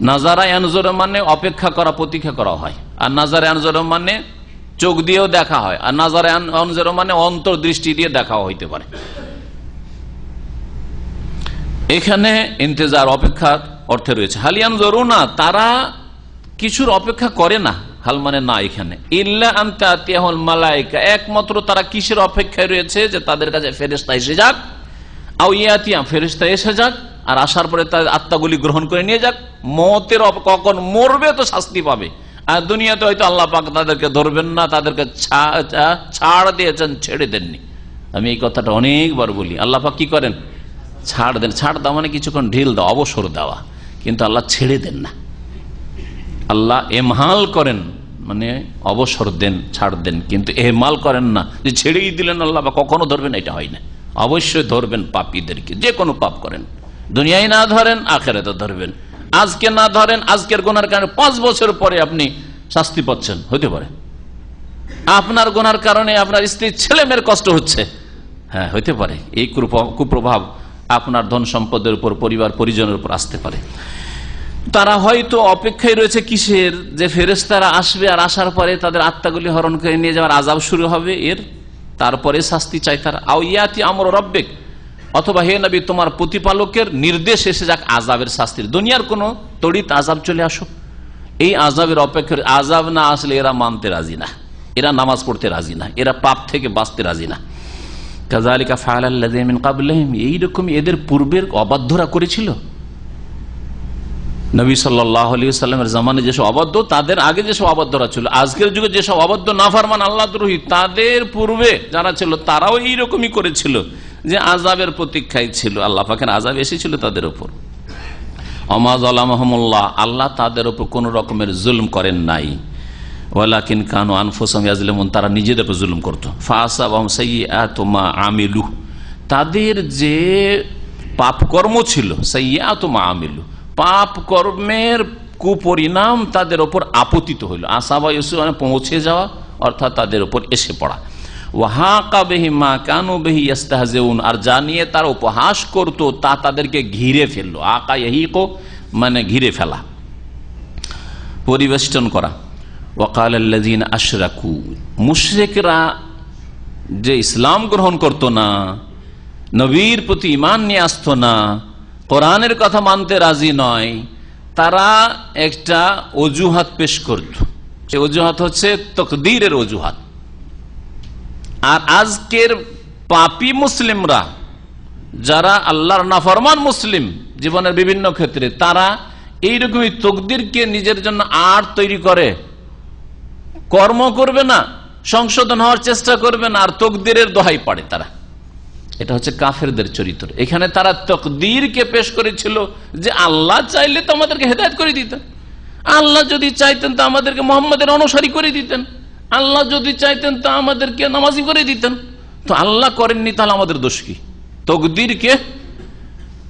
নাজারা ইয়ানজুরু মানে অপেক্ষা করা, প্রতীক্ষা করা হয়, আর নাজারা ইয়ানজুরু মানে চোখ দিয়েও দেখা হয়, আর নাজারা ইয়ানজুরু মানে অন্তর্দৃষ্টি দিয়ে দেখা হইতে পারে। এখানে ইন্তেজার, অপেক্ষার অর্থে রয়েছে। হাল ইয়ানজুরুনা, তারা কিছুর অপেক্ষা করে না, হাল মানে না এখানে। ইল্লা আন তা'তিয়াহুল মালায়েকা, একমাত্র তারা কিসের অপেক্ষায় রয়েছে? যে তাদের কাছে ফেরেশতা এসে যাক, আও ইয়াতিয়া, ফেরেশতা এসে যাক, আর আসার পরে তাদের আত্মাগুলি গ্রহণ করে নিয়ে যাক। মওতের কখন মরবে তো শাস্তি পাবে, আর দুনিয়াতে হয়তো আল্লাহ পাক তাদেরকে ধরবেন না, তাদেরকে ছাড় দিয়েছেন, ছেড়ে দেননি। আমি এই কথাটা অনেকবার বলি, আল্লাহ পাক কি করেন? ছাড় দেন। ছাড় দেওয়া মানে কিছুক্ষণ ঢিল দেওয়া, অবসর দেওয়া, কিন্তু আল্লাহ ছেড়ে দেন না। আল্লাহ এমহাল করেন, মানে অবসর দেন, ছাড় দেন, কিন্তু এহমাল করেন না যে ছেড়েই দিলেন আল্লাহ বা কখনো ধরবেন, এটা হয় না। অবশ্যই ধরবেন পাপীদেরকে, যে কোনো পাপ করেন, দুনিয়ায় না ধরেন আখিরাতে ধরবেন। আজকে না ধরেন, আজকের গুনার কারণে 5 বছর পরে আপনি শাস্তি পাচ্ছেন, হতে পারে। আপনার গুনার কারণে আপনার স্ত্রীর ছেলে মেয়ের কষ্ট হচ্ছে, হ্যাঁ হতে পারে। এই কুপ্রভাব আপনার ধন সম্পদের উপর, পরিবার পরিজনের উপর আসতে পারে। তারা হয়তো অপেক্ষায় রয়েছে কিসের? যে ফেরেশতারা আসবে, আর আসার পরে তাদের আত্মাগুলি হরণ করে নিয়ে যাওয়ার আযাব শুরু হবে, এর তারপরে শাস্তি চাই তারা। আও ইয়াতি আমরু রাব্বিক, অথবা হে নবী তোমার প্রতিপালকের নির্দেশ এসে যাক আযাবের শাস্তির। দুনিয়ার কোন তড়িৎ আযাব চলে আসুক, এই আযাবের অপেক্ষায়। আযাব না আসলে এরা মানতে রাজি না, এরা নামাজ পড়তে রাজি না, এরা পাপ থেকে বাঁচতে রাজি না। কাযালিকা ফাআলাল্লাযীনা মিন ক্বাবলিহিম, এইরকম এদের পূর্বের অবাধ্যরা করেছিল। নবী সাল্লাল্লাহু আলাইহি ওয়াসাল্লামের জামানায় যেসব অবাধ্য, তাদের আগে যেসব অবাধ্যরা ছিল, আজকের যুগে যেসব অবাধ্য নাফরমান আল্লাহদ্রোহী, তাদের পূর্বে যারা ছিল তারাও এইরকমই করেছিল, যে আযাবের প্রতীক্ষায় ছিল। আল্লাহ পাকের আযাব এসেছিল তাদের উপর। ওমা যালামাহুমুল্লাহ, আল্লাহ তাদের উপর কোন রকমের জুলম করেন নাই। ওয়ালাকিন কানু আনফুসাহুম ইয়াজলিমুন, তারা নিজেদের উপর জুলুম করত। ফাআসাবাহুম সাইয়্যাতু মা আমিলু, তাদের যে পাপকর্ম ছিল, সাইয়্যাতু মা আমিলু, পাপ কর্মের কুপরিণাম তাদের উপর আপতিত হইল। আসাবা ইউসু মানে পৌঁছে যাওয়া, অর্থাৎ তাদের উপর এসে পড়া। ওয়াহাকা বিহি মা কানু বিহি ইস্তাহজিউন, আর যা নিয়ে তার উপহাস করত তা তাদেরকে ঘিরে ফেললো। আকা ইয়াহিকু মানে ঘিরে ফেলা, পরিবেষ্টন করা। ওয়াকাল আল্লাযীনা আশরাকু, মুশরিকরা যে ইসলাম গ্রহণ করত না, নবীর প্রতি ঈমান নিয়ে আসতো না, কোরআনের কথা মানতে রাজি নয়, তারা একটা অজুহাত পেশ করত। সেই অজুহাত হচ্ছে তাকদীরের অজুহাত। আর আজকের পাপী মুসলিমরা, যারা আল্লাহর নাফরমান মুসলিম জীবনের বিভিন্ন ক্ষেত্রে, তারা এইরকমই তকদিরকে নিজের জন্য আর তৈরি করে, কর্ম করবে না, সংশোধন হওয়ার চেষ্টা করবে না, আর তকদিরের দোহাই পড়ে তারা। এটা হচ্ছে কাফেরদের চরিত্র। এখানে তারা তকদিরকে পেশ করেছিল যে আল্লাহ চাইলে তো আমাদেরকে হেদায়েত করে দিতেন, আল্লাহ যদি চাইতেন তো আমাদেরকে মুহাম্মাদের অনুসারী করে দিতেন, আল্লাহ যদি চাইতেন তো আমাদেরকে নামাজি করে দিতেন, তো আল্লাহ করেননি, তাহলে আমাদের দোষ কি? তকদিরকে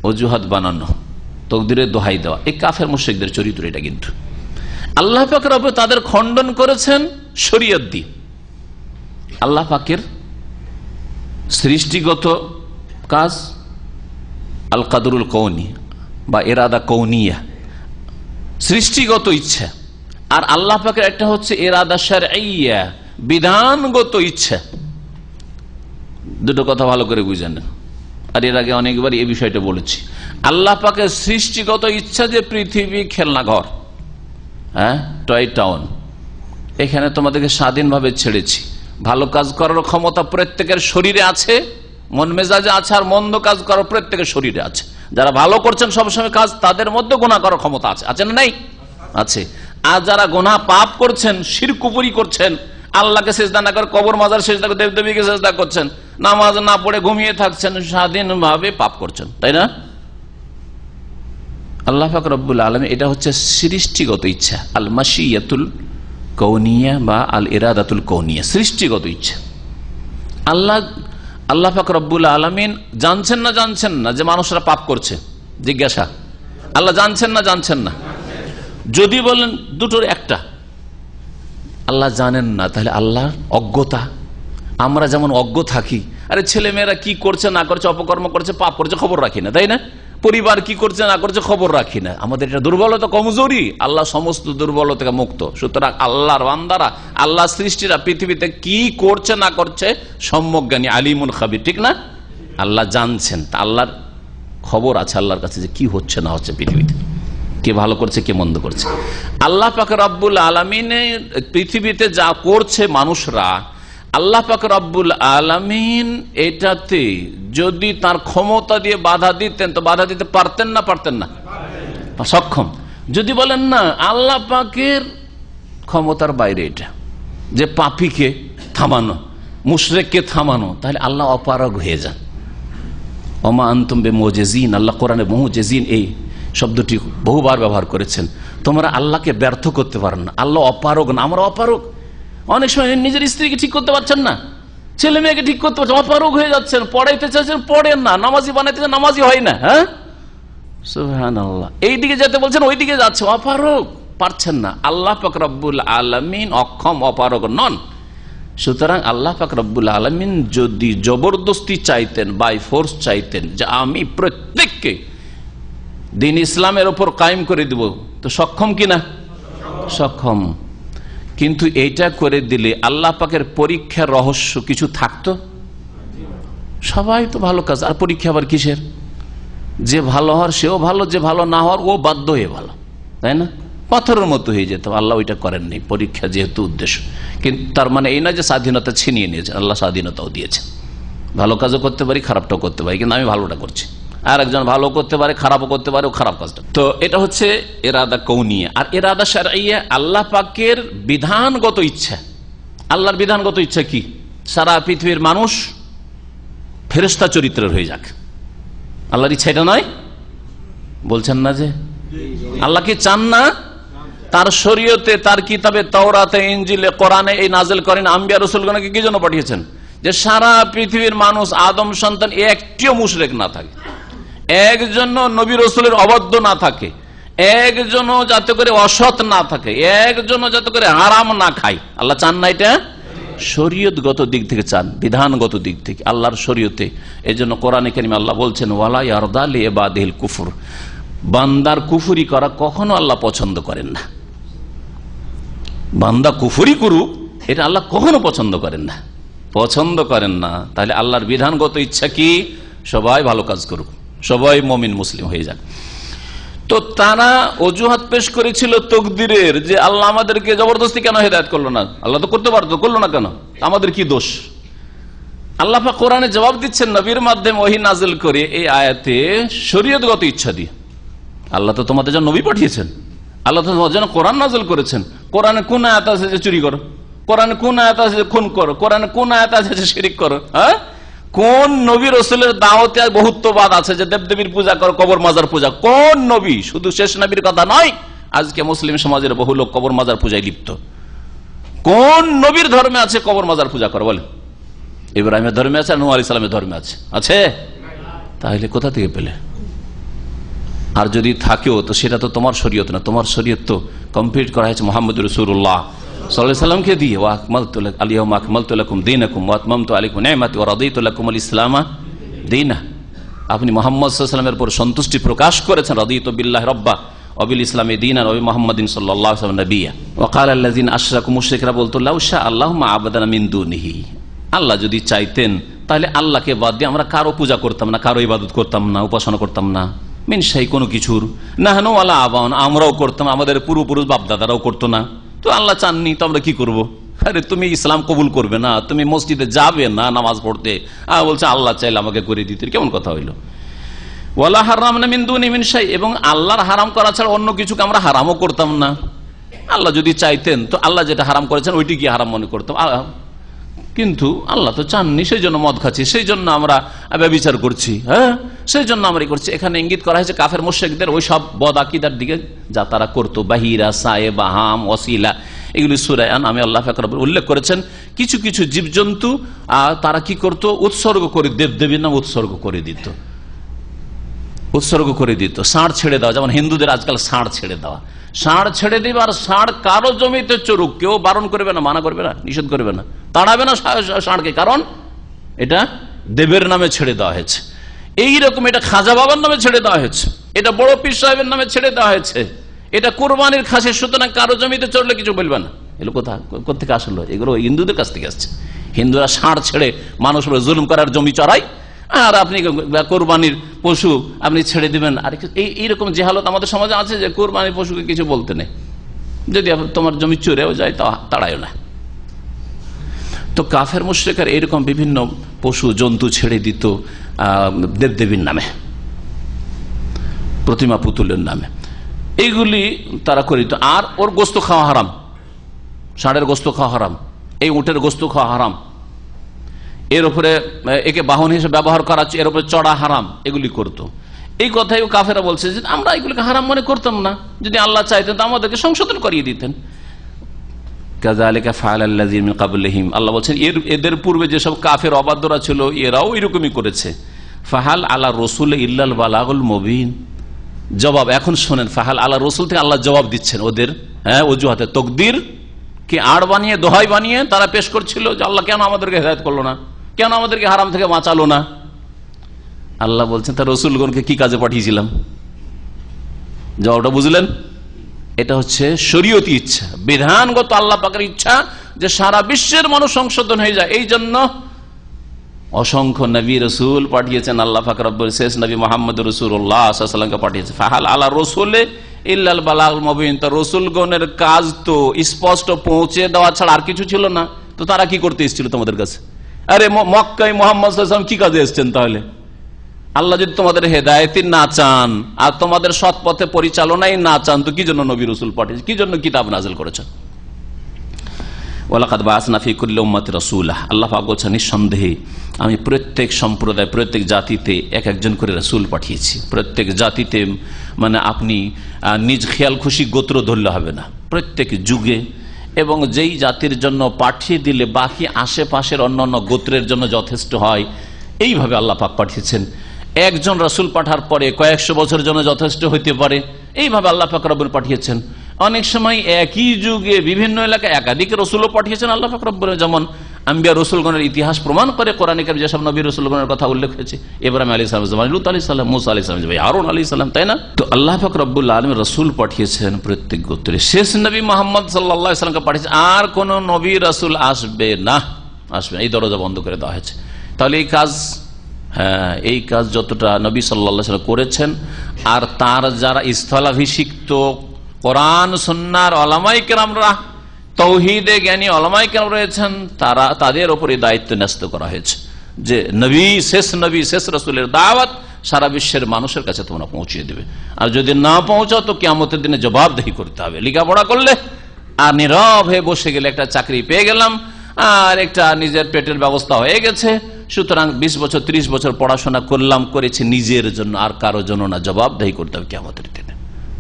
অজুহাত বানানো, তকদিরের দোহাই দেওয়া, এই কাফের মুশরিকদের চরিত্র এটা। কিন্তু আল্লাহ পাক রব তাদের খণ্ডন করেছেন শরীয়ত দিয়ে। আল্লাহ পাকের সৃষ্টিগত কাজ আল কাদরুল কৌনি বা ইরাদা কৌনিয়া, সৃষ্টিগত ইচ্ছা, আর আল্লাহ পাকের একটা হচ্ছে ইরাদা শারঈয়া, বিধানগত ইচ্ছা। দুটো কথা ভালো করে বুঝেন। আর এর আগে অনেকবার এই বিষয়টা বলেছি। আল্লাহ পাকের সৃষ্টিগত ইচ্ছা যে পৃথিবী খেলনাঘর, হ্যাঁ, টয় টাউন, এখানে তোমাদেরকে স্বাধীনভাবে ছেড়েছি। ভালো কাজ করার ক্ষমতা প্রত্যেকের শরীরে আছে, মন মেজাজে আছে, আর মন্দ কাজ করার প্রত্যেকের শরীরে আছে। যারা ভালো করছেন সবসময় কাজ, তাদের মধ্যে গুনাহ করার ক্ষমতা আছে, আছে না নাই? আছে। আর যারা গুনাহ পাপ করছেন, শিরক কুফরি করছেন, আল্লাহকে সিজদা না করে কবর মাজার সিজদা করে দেবদেবীকে সিজদা করছেন, নামাজ না পড়ে ঘুমিয়ে থাকছেন, স্বাধীনভাবে পাপ করছেন, তাই না? আল্লাহ পাক রব্বুল আলামিন, এটা হচ্ছে সৃষ্টিগত ইচ্ছা, আল মাশিয়াতুল কৌনিয়া বা আল ইরাদাতুল কৌনিয়া, সৃষ্টিগত ইচ্ছা। আল্লাহ পাক রব্বুল আলামিন জানছেন না যে মানুষরা পাপ করছে? জিজ্ঞাসা, আল্লাহ জানছেন না? যদি বলেন দুটোর একটা, আল্লাহ জানেন না, তাহলে আল্লাহর অজ্ঞতা। আমরা যেমন অজ্ঞ থাকি, আরে ছেলে মেয়েরা কি করছে না করছে, অপকর্ম করছে, পাপ করছে, খবর রাখি না, তাই না? পরিবার কি করছে না করছে, খবর রাখি না। আমাদের এটা দুর্বলতা, কমজোরি। আল্লাহ সমস্ত দুর্বলতা থেকে মুক্ত। সুতরাং আল্লাহর বান্দারা, আল্লাহ সৃষ্টিরা পৃথিবীতে কি করছে না করছে সম্যক জ্ঞানী, আলিমুল খাবির, ঠিক না? আল্লাহ জানছেন, আল্লাহর খবর আছে আল্লাহর কাছে যে কি হচ্ছে না হচ্ছে পৃথিবীতে, কে ভালো করছে কে মন্দ করছে। আল্লাহ পাক রব্বুল আলামিন পৃথিবীতে যা করছে মানুষরা, আল্লাহ পাক রব্বুল আলামিন এটাতে যদি তার ক্ষমতা দিয়ে বাধা দিতেন, তো বাধা দিতে পারতেন না? সক্ষম। যদি বলেন না, আল্লাহ পাকের ক্ষমতার বাইরে এটা, যে পাপীকে থামানো, মুশরিককে থামানো, তাহলে আল্লাহ অপারগ হয়ে যান। ওমা আনতুম বিমুজিজিন, আল্লাহ কোরআনে মুজিজিন এই শব্দটি বহুবার ব্যবহার করেছেন। তোমরা আল্লাহকে ব্যর্থ করতে পারো না, আল্লাহ অপারগ না, আমরা অপারগ। অনেক সময় নিজের স্ত্রীকে ঠিক করতে পারছেন না, ছেলে মেয়েকে ঠিক করতে পারছেন, অপারগ হয়ে যাচ্ছেন। পড়াইতে চাইছেন, পড়েন না। নামাজি বানাইতে চান, নামাজি হয় না। হ্যাঁ, সুবহানাল্লাহ। এইদিকে যেতে বলছেন, ওইদিকে যাচ্ছে, অপারগ, পারছেন না। আল্লাহ পাক রব্বুল আলামিন অক্ষম, অপারগ নন। সুতরাং আল্লাহ পাক রব্বুল আলামিন যদি জবরদস্তি চাইতেন, বাই ফোর্স চাইতেন যে আমি প্রত্যেককে দিন ইসলামের ওপর কায়েম করে দেব, তো সক্ষম কিনা? সক্ষম। কিন্তু এইটা করে দিলে আল্লাহ পাকের পরীক্ষার রহস্য কিছু থাকতো? সবাই তো ভালো কাজ, আর পরীক্ষা আবার কিসের? যে ভালো হওয়ার সেও ভালো, যে ভালো না হওয়ার ও বাধ্য হয়ে ভালো, তাই না? পাথরের মতো হয়ে যেত। আল্লাহ ওইটা করেননি, পরীক্ষা যেহেতু উদ্দেশ্য। কিন্তু তার মানে এই নয় যে স্বাধীনতা ছিনিয়ে নিয়েছেন, আল্লাহ স্বাধীনতাও দিয়েছেন। ভালো কাজও করতে পারি, খারাপটাও করতে পারি, কিন্তু আমি ভালোটা করছি। আর একজন ভালো করতে পারে, খারাপও করতে পারে, ও খারাপ কাজটা। তো এটা হচ্ছে ইরাদা কৌনিয়া। আর ইরাদা শারঈয়া, আল্লাহ পাকের বিধানগত ইচ্ছা। আল্লাহর বিধানগত ইচ্ছা কি? সারা পৃথিবীর মানুষ ফেরেশতা চরিত্রের হয়ে যাক। আল্লাহর ইচ্ছা এটা নয়? বলছেন না যে আল্লাহ কি চান না? তার শরীয়তে, তার কিতাবে তাওরাতে, ইনজিলে, কোরআনে এই নাযিল করেন। আম্বিয়া রাসূলগণকে কি জন্য পাঠিয়েছেন? যে সারা পৃথিবীর মানুষ, আদম সন্তান একটিও মুশরিক না থাকে, একজন নবী রাসূলের অবাধ্য না থাকে, একজনও যাতে করে অসৎ না থাকে, একজনও যাতে করে হারাম না খায়। আল্লাহ চান না এটা? শরীয়তগত দিক থেকে চান, বিধানগত দিক থেকে, আল্লাহর শরীয়তে। এই জন্য কোরআনে কারিমে আল্লাহ বলছেন, ওয়ালা ইয়ারদা লিইবাদিল কুফর, বান্দার কুফরি করা কখনো আল্লাহ পছন্দ করেন না। বান্দা কুফরি করুক, এটা আল্লাহ কখনো পছন্দ করেন না, পছন্দ করেন না। তাহলে আল্লাহর বিধানগত ইচ্ছা কি? সবাই ভালো কাজ করুক, সবাই মুমিন মুসলিম হয়ে যাক। তো তারা অজুহাত পেশ করেছিল তকদিরের, যে আল্লাহ আমাদেরকে জবরদস্তি কেন হেদায়েত করলো না? আল্লাহ তো করতে পারতো, করলো না কেন? আমাদের কি দোষ? আল্লাহ পাক কোরআনে জবাব দিচ্ছেন নবীর মাধ্যমে ওহী নাযিল করে এই আয়াতে শরীয়তগত ইচ্ছা দিয়ে। আল্লাহ তো তোমাদের জন্য নবী পাঠিয়েছেন, আল্লাহ তো তোমাদের জন্য কোরআন নাযিল করেছেন। কোরআনে কোন আয়াত আছে যে চুরি করো? কোরআনে কোন আয়াত আছে যে খুন করো? কোরআনে কোন আয়াত আছে যে শিরক করো? হ্যাঁ, কোন নবী রাসূলের দাওয়াতে বহুত্ববাদ আছে যে দেবদেবীর পূজা করো, কবর মাজার পূজা? কোন নবী? শুধু শেষ নবীর কথা নয়, আজকে মুসলিম সমাজের বহু লোক কবর মাজার পূজায় লিপ্ত। কোন নবীর ধর্মে আছে কবর মাজার পূজা করো? বলে ইব্রাহিমের ধর্মে আছে, নূহ আলাইহিস সালামের ধর্মে আছে? আছে? তাহলে কোথা থেকে পেলে? আর যদি থাকেও তো সেটা তো তোমার শরীয়ত না, তোমার শরীয়ত তো কমপ্লিট করা হয়েছে মুহাম্মদ রাসূলুল্লাহ সাল্লাল্লাহু আলাইহি সাল্লামকে দিয়ে। ওয়া আকমালতু লাকুম আল-ইয়াওমা আকমালতু লাকুম দীনাকুম ওয়া আতমামতু আলাইকুম নি'মাতি ওয়া রাদিতু লাকুমুল ইসলামা দীনা। আপনি মুহাম্মদ সাল্লাল্লাহু আলাইহি সাল্লামের উপর সন্তুষ্টি প্রকাশ করেছেন, রাদিতু বিল্লাহি রাব্বা ওয়া বিল ইসলামি দীনান ওয়া মুহাম্মাদিন সাল্লাল্লাহু আলাইহি ওয়াসাল্লাম নবিয়্যা। ওয়া ক্বালা আল্লাযিনা আশরাকু, মুশরিকরা বলতো, লাউ শা আল্লাহু মা আবাদানা মিন দুনিহি, আল্লাহ যদি চাইতেন তাহলে আল্লাহকে বাদ দিয়ে আমরা কারো পূজা করতাম না, কারো ইবাদত করতাম না, উপাসনা করতাম না। মিন শাই, কোনো কিছুর। নাহনু ওয়ালা আবাউন, আমরাও করতাম, আমাদের পূর্বপুরুষ বাপদাদারাও করতো না। তো আল্লাহ চাননি তো আমরা কি করব? আরে তুমি ইসলাম কবুল করবে না, তুমি মসজিদে যাবে না নামাজ পড়তে, বলছে আল্লাহ চাইলে আমাকে করে দিতে, কেমন কথা হইলো? ওয়ালা হারামনা মিন দুনি মিন শাই, এবং আল্লাহর হারাম করা ছাড়া অন্য কিছুকে আমরা হারামও করতাম না। আল্লাহ যদি চাইতেন তো আল্লাহ যেটা হারাম করেছেন ওইটি কি হারাম মনে করতাম, কিন্তু আল্লাহ তো চাননি, সেই জন্য মদ খাচ্ছি, সেই জন্য আমরা ব্যভিচার করছি, হ্যাঁ সেই জন্য আমরা করছি। এখানে ইঙ্গিত করা হয়েছে কাফের মুশরিকদের ওই সব বদ আকীদার দিকে যা তারা করতো, বাহিরা, সায়েবা, হাম, ওয়াসিলা, এগুলি সূরা আনআমে আল্লাহ পাক রব্বুল উল্লেখ করেছেন। কিছু কিছু জীবজন্তু তারা কি করত? উৎসর্গ করে, দেবদেবীর নাম উৎসর্গ করে দিত, উৎসর্গ করে দিত। ষাঁড় ছেড়ে দেওয়া, যেমন হিন্দুদের আজকাল ষাঁড় ছেড়ে দেওয়া, ষাঁড় ছেড়ে দিবে। আর ষাঁড় কারো জমিতে চড়ুক, কেউ বারণ করবে না, মানা করবে না, নিষেধ করবে না, তাড়াবে না ষাঁড়কে, কারণ এটা দেবের নামে ছেড়ে দেওয়া হয়েছে। এইরকম এটা খাজা বাবার নামে ছেড়ে দেওয়া হয়েছে, এটা বড় পীর সাহেবের নামে ছেড়ে দেওয়া হয়েছে, এটা কোরবানির খাসি, সুতরাং কারো জমিতে চড়লে কিছু বলবে না। এগুলো কোথেকে আসলো? এগুলো হিন্দুদের কাছ থেকে আসছে। হিন্দুরা ষাঁড় ছেড়ে মানুষ জুলুম করার জমি চড়ায়, আর আপনি কোরবানির পশু আপনি ছেড়ে দিবেন। আর এইরকম যে হালত আমাদের সমাজে আছে যে কোরবানির পশুকে কিছু বলতে নেই, যদি তোমার জমি চড়েও যায় তা তাড়ায় না। তো কাফের মুশরিকরা এরকম বিভিন্ন পশু জন্তু ছেড়ে দিত দেবদেবীর নামে, প্রতিমা পুতুলের নামে, এইগুলি তারা করিত। আর ওর গোস্ত খাওয়া হারাম, ষাঁড়ের গোস্ত খাওয়া হারাম, এই উটের গোস্ত খাওয়া হারাম, এর উপরে একে বাহন হিসেবে ব্যবহার করা, এর উপরে চড়া হারাম, এগুলি করতো। এই কথাই কাফেরা বলছে যে আমরা এগুলিকে হারাম মনে করতাম না, যদি আল্লাহ চাইতেন তো আমাদেরকে সংশোধন করিয়ে দিতেন। কাযালিকা ফাআলাল্লাযীনা মিন ক্বাবলিহিম, আল্লাহ বলছেন এদের পূর্বে যেসব কাফের অবাধ্যরা ছিল এরাও এরকমই করেছে। ফাহাল আলা রাসূল ইল্লাল বালাগুল মুবিন, জবাব এখন শোনেন। ফাহাল আলা রাসূল থেকে আল্লাহ জবাব দিচ্ছেন ওদের অজুহাতে, তকদির কি আড় বানিয়ে, দোহাই বানিয়ে তারা পেশ করছিল যে আল্লাহ কেন আমাদেরকে হেদায়েত করলো না, কেন আমাদেরকে হারাম থেকে বাঁচালো না। আল্লাহ বলছেন তার রসুলগণকে কি কাজে পাঠিয়েছিলাম? জবাবটা বুঝলেন? এটা হচ্ছে শরীয়তি ইচ্ছা, বিধানগত আল্লাহ পাকের ইচ্ছা যে সারা বিশ্বের মানুষ সংশোধন হয়ে যায়। এই জন্য অসংখ্য নবী রসুল পাঠিয়েছেন আল্লাহ পাক রব্বুল, শেষ নবী মুহাম্মদ রাসূলুল্লাহ সাল্লাল্লাহু আলাইহি ওয়াসাল্লামকে পাঠিয়েছেন। ফাহাল আলা রাসূলে ইল্লাল বালাগুল মুবিন, তো রসুলগণের কাজ তো স্পষ্ট পৌঁছে দেওয়া ছাড়া আর কিছু ছিল না। তো তারা কি করতে এসেছিল তোমাদের কাছে? আরে মক্কায় মুহাম্মদ সাল্লাল্লাহু আলাইহি ওয়াসাল্লাম কি কাজে এসেছেন? তাহলে আল্লাহ যদি তোমাদের হেদায়েতই না চান আর তোমাদের সৎ পথে পরিচালনাই না চান, তো কি জন্য নবী রাসূল পাঠিয়েছেন, কি জন্য কিতাব নাযিল করেছেন? ওয়ালাকাদ বাআসনা ফি কুল্লি উম্মাতিন রাসূলা, আল্লাহ পাক বলেছেন নিঃসন্দেহে আমি প্রত্যেক সম্প্রদায়, প্রত্যেক জাতিতে এক একজন করে রাসূল পাঠিয়েছি। প্রত্যেক জাতিতে মানে আপনি নিজ খেয়াল খুশি গোত্র ধরলে হবে না, প্রত্যেক যুগে এবং যেই জাতির জন্য পাঠিয়ে দিলে বাকি আশেপাশের অন্যান্য গোত্রের জন্য যথেষ্ট হয়, এইভাবে আল্লাহ পাক পাঠিয়েছেন। একজন রাসূল পাঠার পরে কয়েকশো বছরের জন্য যথেষ্ট হইতে পারে, এইভাবে আল্লাহ পাক রব্বুল পাঠিয়েছেন। অনেক সময় একই যুগে বিভিন্ন এলাকায় একাধিক রাসূলও পাঠিয়েছেন আল্লাহ পাক রব্বুল, যেমন আম্বিয়া রসুলগণের ইতিহাস প্রমাণ করে কোরআনে কারিমে যেসব নবী রসুলগণের কথা উল্লেখ হয়েছে, ইব্রাহিম আলাইহিস সালাম, লূত আলাইহিস সালাম, মুসা আলাইহিস সালাম, হারুন আলাইহিস সালাম, তাই না? তো আল্লাহ পাক রব্বুল আলামিন রসুল পাঠিয়েছেন প্রত্যেক গোত্রে, শেষ নবী মুহাম্মদ সাল্লাল্লাহু আলাইহি ওয়াসাল্লামকে পাঠিয়েছেন, আর কোন নবী রাসূল আসবে না, এই দরজা বন্ধ করে দেওয়া হয়েছে। তাহলে এই কাজ যতটা নবী সাল্লাল্লাহু আলাইহি ওয়াসাল্লাম করেছেন, আর তার যারা স্থলাভিষিক্ত কোরআন সুন্নাহর উলামায়ে কেরামরা, তৌহিদে জ্ঞানী উলামায়ে কেরাম রয়েছেন, তাদের উপরে দায়িত্ব ন্যস্ত করা হয়েছে যে নবী, শেষ রাসূলের দাওয়াত সারা বিশ্বের মানুষের কাছে তোমরা পৌঁছিয়ে দেবে। আর যদি না পৌঁছাও তো কিয়ামতের দিনে জবাবদিহি করতে হবে। লেখাপড়া করলে আর নীরব হয়ে বসে গেলে একটা চাকরি পেয়ে গেলাম আর একটা নিজের পেটের ব্যবস্থা হয়ে গেছে, সুতরাং 20 বছর 30 বছর পড়াশোনা করেছি নিজের জন্য, আর কারোর জন্য না, জবাবদিহি করতে হবে কিয়ামতের দিনে।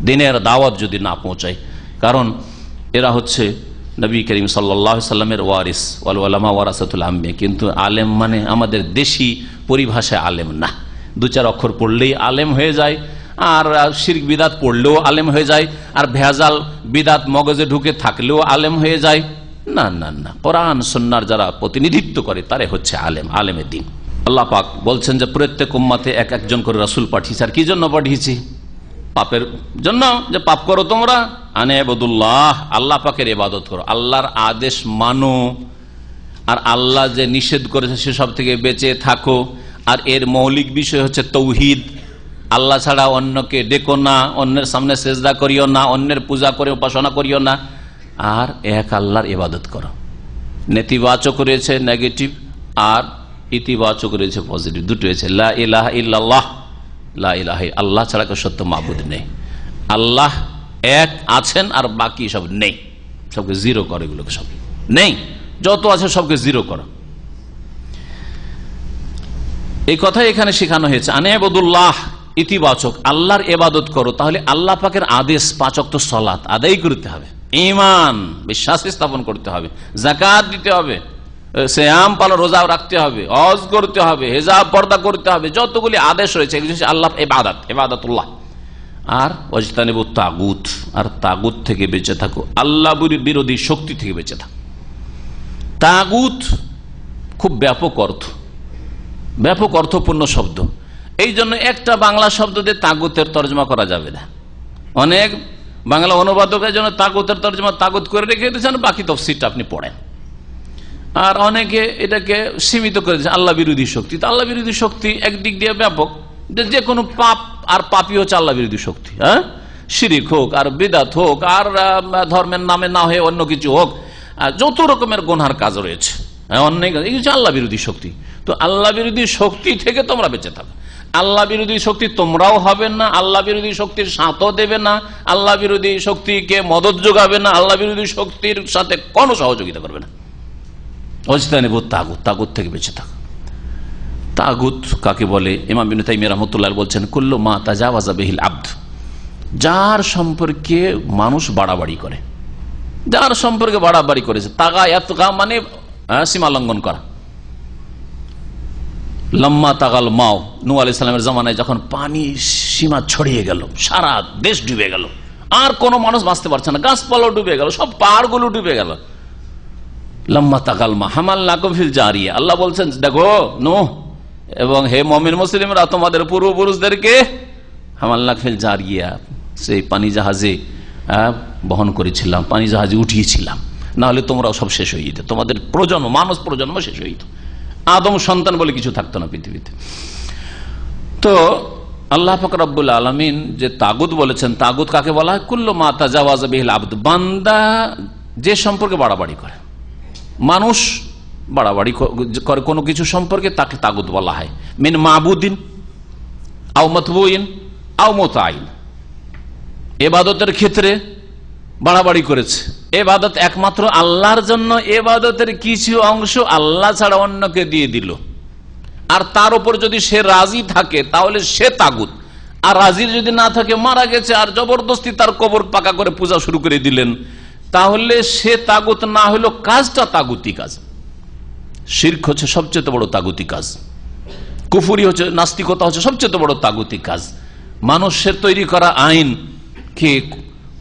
দিনের দাওয়াত যদি না পৌঁছায়, কারণ এরা হচ্ছে নবী করিম সাল্লাল্লাহু আলাইহি সাল্লামের ওয়ারিস, ওয়াল উলামা ওয়ারাসাতুল আম্বিয়া। কিন্তু আলেম মানে আমাদের দেশি পরিভাষায় আলেম না, 2-4 অক্ষর পড়লেই আলেম হয়ে যায়, আর শিরক বিদাত পড়লেও আলেম হয়ে যায়, আর ভেজাল বিদাত মগজে ঢুকে থাকলেও আলেম হয়ে যায়। না না না, কোরআন সুন্নাহর যারা প্রতিনিধিত্ব করে তারাই হচ্ছে আলেম, আলেমের দিন। আল্লাহ পাক বলছেন যে প্রত্যেক উম্মতে এক একজন করে রাসূল পাঠিয়েছে। আর কি জন্য পাঠিয়েছি? পাপের জন্য, যে পাপ করো তোমরা, আনেবুদুল্লাহ, আল্লাহ পাকের ইবাদত করো, আল্লাহর আদেশ মানো, আর আল্লাহ যে নিষেধ করেছে সেসব থেকে বেঁচে থাকো। আর এর মৌলিক বিষয় হচ্ছে তৌহিদ, আল্লাহ ছাড়া অন্যকে ডেকো না, অন্যের সামনে সেজদা করিও না, অন্যের পূজা করে উপাসনা করিও না, আর এক আল্লাহর ইবাদত করো। নেতিবাচক রয়েছে নেগেটিভ, আর ইতিবাচক রয়েছে পজিটিভ, দুটো রয়েছে। লা ইলাহা ইল্লাল্লাহ, লা ইলাহা, আল্লাহ ছাড়া কেউ সত্য মাবুদ নেই, আল্লাহ এক আছেন আর বাকি সব নেই, সবকে জিরো করো, এগুলোকে সব নেই, যত আছে সবকে জিরো করো। এই কথা এখানে শেখানো হয়েছে। আনেবুদুল্লাহ ইতিবাচক, আল্লাহর ইবাদত করো। তাহলে আল্লাহ পাকের আদেশ 5 ওয়াক্ত সালাত আদায় করতে হবে, ঈমান বিশ্বাস স্থাপন করতে হবে, যাকাত দিতে হবে, সিয়াম পালন রোজা রাখতে হবে, হজ করতে হবে, হিজাব পর্দা করতে হবে, যতগুলি আদেশ রয়েছে এগুলো হচ্ছে আল্লাহ ইবাদতুল্লাহ। আর ওয়াজতানিবুত তাগুত, আর তাগুত থেকে বেঁচে থাকো, আল্লাহ বিরোধী শক্তি থেকে বেঁচে থাকো। তাগুত খুব ব্যাপক অর্থপূর্ণ শব্দ, এই জন্য একটা বাংলা শব্দ দিয়ে তাগুতের তর্জমা করা যাবে না। অনেক বাংলা অনুবাদকের জন্য তাগুতের তর্জমা তাগুত করে রেখে দিয়েছেন, বাকি তফসিরটা আপনি পড়েন। আর অনেকে এটাকে সীমিত করে দিয়েছে আল্লাহ বিরোধী শক্তি। তো আল্লাহ বিরোধী শক্তি একদিক দিয়ে ব্যাপক, যে কোনো পাপ আর পাপই হচ্ছে আল্লাহ বিরোধী শক্তি। হ্যাঁ, শিরিক হোক আর বিদাত হোক আর ধর্মের নামে না হয়ে অন্য কিছু হোক, যত রকমের গুনার কাজ রয়েছে, অন্যায় কাজ, এই হচ্ছে আল্লাহ বিরোধী শক্তি। তো আল্লাহ বিরোধী শক্তি থেকে তোমরা বেঁচে থাকো। আল্লাহ বিরোধী শক্তি তোমরাও হবে না, আল্লাহ বিরোধী শক্তির সাথও দেবে না, আল্লাহ বিরোধী শক্তিকে মদত যোগাবে না, আল্লাহ বিরোধী শক্তির সাথে কোনো সহযোগিতা করবে না। ওয়াজতানিবুত তাগুত, তাগুত থেকে বেঁচে থাকো। তাগুত কাকে বলে? ইমাম ইবনে তাইমিয়া রাহমাতুল্লাহ বলছেন, কুল্লু মা তাজাওয়াজা বিহিল আবদ, যার সম্পর্কে মানুষ বাড়াবাড়ি করে, যার সম্পর্কে বাড়াবাড়ি করেছে। তাগা ইয়াতগা মানে সীমা লঙ্ঘন করা। লম্মা তাগাল মাও, নূহ আলাইহিস সালামের জামানায় যখন পানি সীমা ছড়িয়ে গেল, সারা দেশ ডুবে গেল, আর কোনো মানুষ বাঁচতে পারছে না, গাছপালাও ডুবে গেল, সব পাহাড়গুলো ডুবে গেল। লম্মা তাগাল মা হামালনাকুম ফিল জারিয়া, আল্লাহ বলছেন দেখো নূহ এবং হে মুমিন মুসলিমরা, তোমাদের পূর্বপুরুষদেরকে হামালনাক ফিল জারিয়া, সেই পানি জাহাজে বহন করেছিলাম, পানি জাহাজে উঠিয়েছিলাম, না হলে তোমরাও সব শেষ হয়ে যেত, তোমাদের প্রজন্ম, মানব প্রজন্ম শেষ হয়ে যেত, আদম সন্তান বলে কিছু থাকতো না পৃথিবীতে। তো আল্লাহ পাক রব্বুল আলামিন যে তাগুত বলেছেন, তাগুত কাকে বলা হয়? কুল্লু মা তাজাওয়াজা বিহিল আবদ, বান্দা যে সম্পর্কে বাড়াবাড়ি করে, মানুষ বাড়াবাড়ি করে কোনো কিছু সম্পর্কে, তাকে তাগুত বলা হয়। মিন মাবুদিন আও মাতবুইন আও মুতাইন, ইবাদতের ক্ষেত্রে বাড়াবাড়ি করেছে, ইবাদত একমাত্র আল্লাহর জন্য, ইবাদতের কিছু অংশ আল্লাহ ছাড়া অন্যকে দিয়ে দিল, আর তার উপর যদি সে রাজি থাকে তাহলে সে তাগুত। আর রাজি যদি না থাকে, মারা গেছে আর জবরদস্তি তার কবর পাকা করে পূজা শুরু করে দিলেন, তাহলে সে তাগুত না হলো, কাজটা তাগুতি কাজ। শিরক হচ্ছে সবচেয়ে বড় তাগুতি কাজ, কুফরি হচ্ছে, নাস্তিকতা হচ্ছে সবচেয়ে বড় তাগুতি কাজ। মানুষের তৈরি করা আইন কে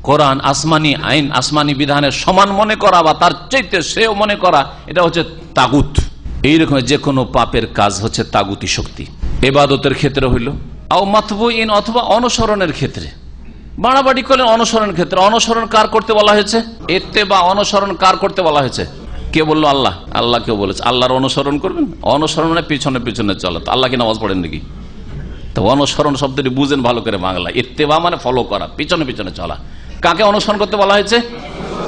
কোরআন, আসমানি আইন, আসমানি বিধানের সমান মনে করা বা তার চাইতে সেও মনে করা, এটা হচ্ছে তাগুত। এইরকম যে কোনো পাপের কাজ হচ্ছে তাগুতি শক্তি। ইবাদতের ক্ষেত্রে হইল, আও মাতবুইন অথবা অনুসরণের ক্ষেত্রে, বাড়াবাড়ি করলেন অনুসরণের ক্ষেত্রে। অনুসরণ কার করতে বলা হয়েছে? ইত্তেবা, অনুসরণ কার করতে বলা হয়েছে? কে বললো? আল্লাহ। আল্লাহ কেউ বলেছে আল্লাহর অনুসরণ করবেন? অনুসরণ মানে পিছনে পিছনে চলা। তো আল্লাহ কি নামাজ পড়েন নাকি? তো অনুসরণ শব্দটি বুঝেন ভালো করে বাংলা। ইত্তেবা মানে ফলো করা, পিছনে পিছনে চলা। কাকে অনুসরণ করতে বলা হয়েছে?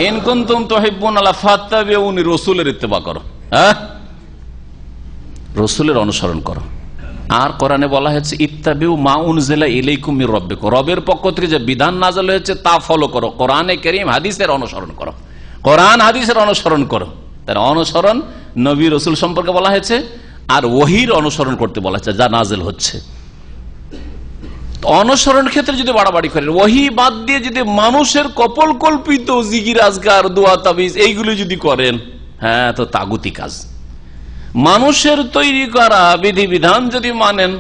ইন কুনতুম তুহিব্বুনাল্লাহ ফাত্তাবিউনি, রাসূলের ইত্তেবা করো। হ্যাঁ, রাসূলের অনুসরণ করো। আর কোরআনে বলা হয়েছে ইত্তাবিউ মা উনজিলা ইলাইকুম মির রাব্বিকুম, রবের পক্ষ থেকে যে বিধান নাযিল হয়েছে তা ফলো করো। কোরআনে কারীম হাদিসের অনুসরণ করো, কোরআন হাদিসের অনুসরণ করো। তার অনুসরণ নবী রাসূল সম্পর্কে বলা হয়েছে, আর ওহীর অনুসরণ করতে বলা হয়েছে যা নাযিল হচ্ছে। অনুসরণ ক্ষেত্রে যদি বাড়াবাড়ি করেন, ওহী বাদ দিয়ে যদি মানুষের কপোলকল্পিত জিকির আজকার দোয়া তাবিজ এইগুলি যদি করেন, হ্যাঁ, তো তাগুতি কাজ। মানুষের তৈরি করা বিধিবিধান যদি মানেন,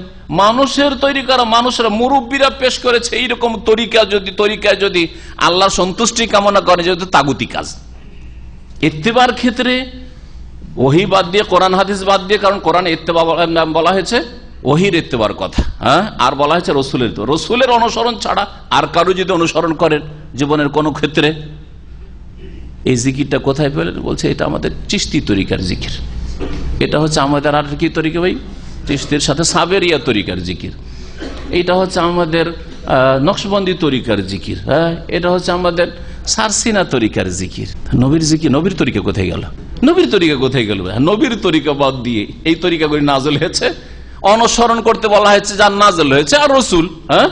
মানুষের তৈরি করা, মানুষের মুরব্বীরা পেশ করেছে এইরকম তরিকা যদি আল্লাহর সন্তুষ্টি কামনা করে, যেহেতু তাগুতি কাজ। ইত্তেবার ক্ষেত্রে ওহী বাদ দিয়ে, কোরআন হাদিস বাদ দিয়ে, কারণ কোরআন ইত্তেবা বলা হয়েছে, ওহীর ইত্তেবার কথা, হ্যাঁ, আর বলা হয়েছে রসুলের। তো রসুলের অনুসরণ ছাড়া আর কারো যদি অনুসরণ করেন জীবনের কোন ক্ষেত্রে, এই জিকিরটা কোথায় পেলেন? বলছে এটা আমাদের চিশতি তরিকার জিকির। এটা হচ্ছে আমাদের আর কি তরিকা ভাই? চিশতির সাথে সাবেরিয়া তরিকার জিকির। এইটা হচ্ছে আমাদের নকশবন্দি তরিকার জিকির। হ্যাঁ, এটা হচ্ছে আমাদের সারসিনা তরিকার জিকির। নবীর জিকির, নবীর তরিকা কোথায় গেল? নবীর তরিকা কোথায় গেল? নবীর তরিকা বাদ দিয়ে এই তরিকাগুলি নাযিল হয়েছে, অনুসরণ করতে বলা হয়েছে যার নাযিল হয়েছে, আর রসুল, হ্যাঁ,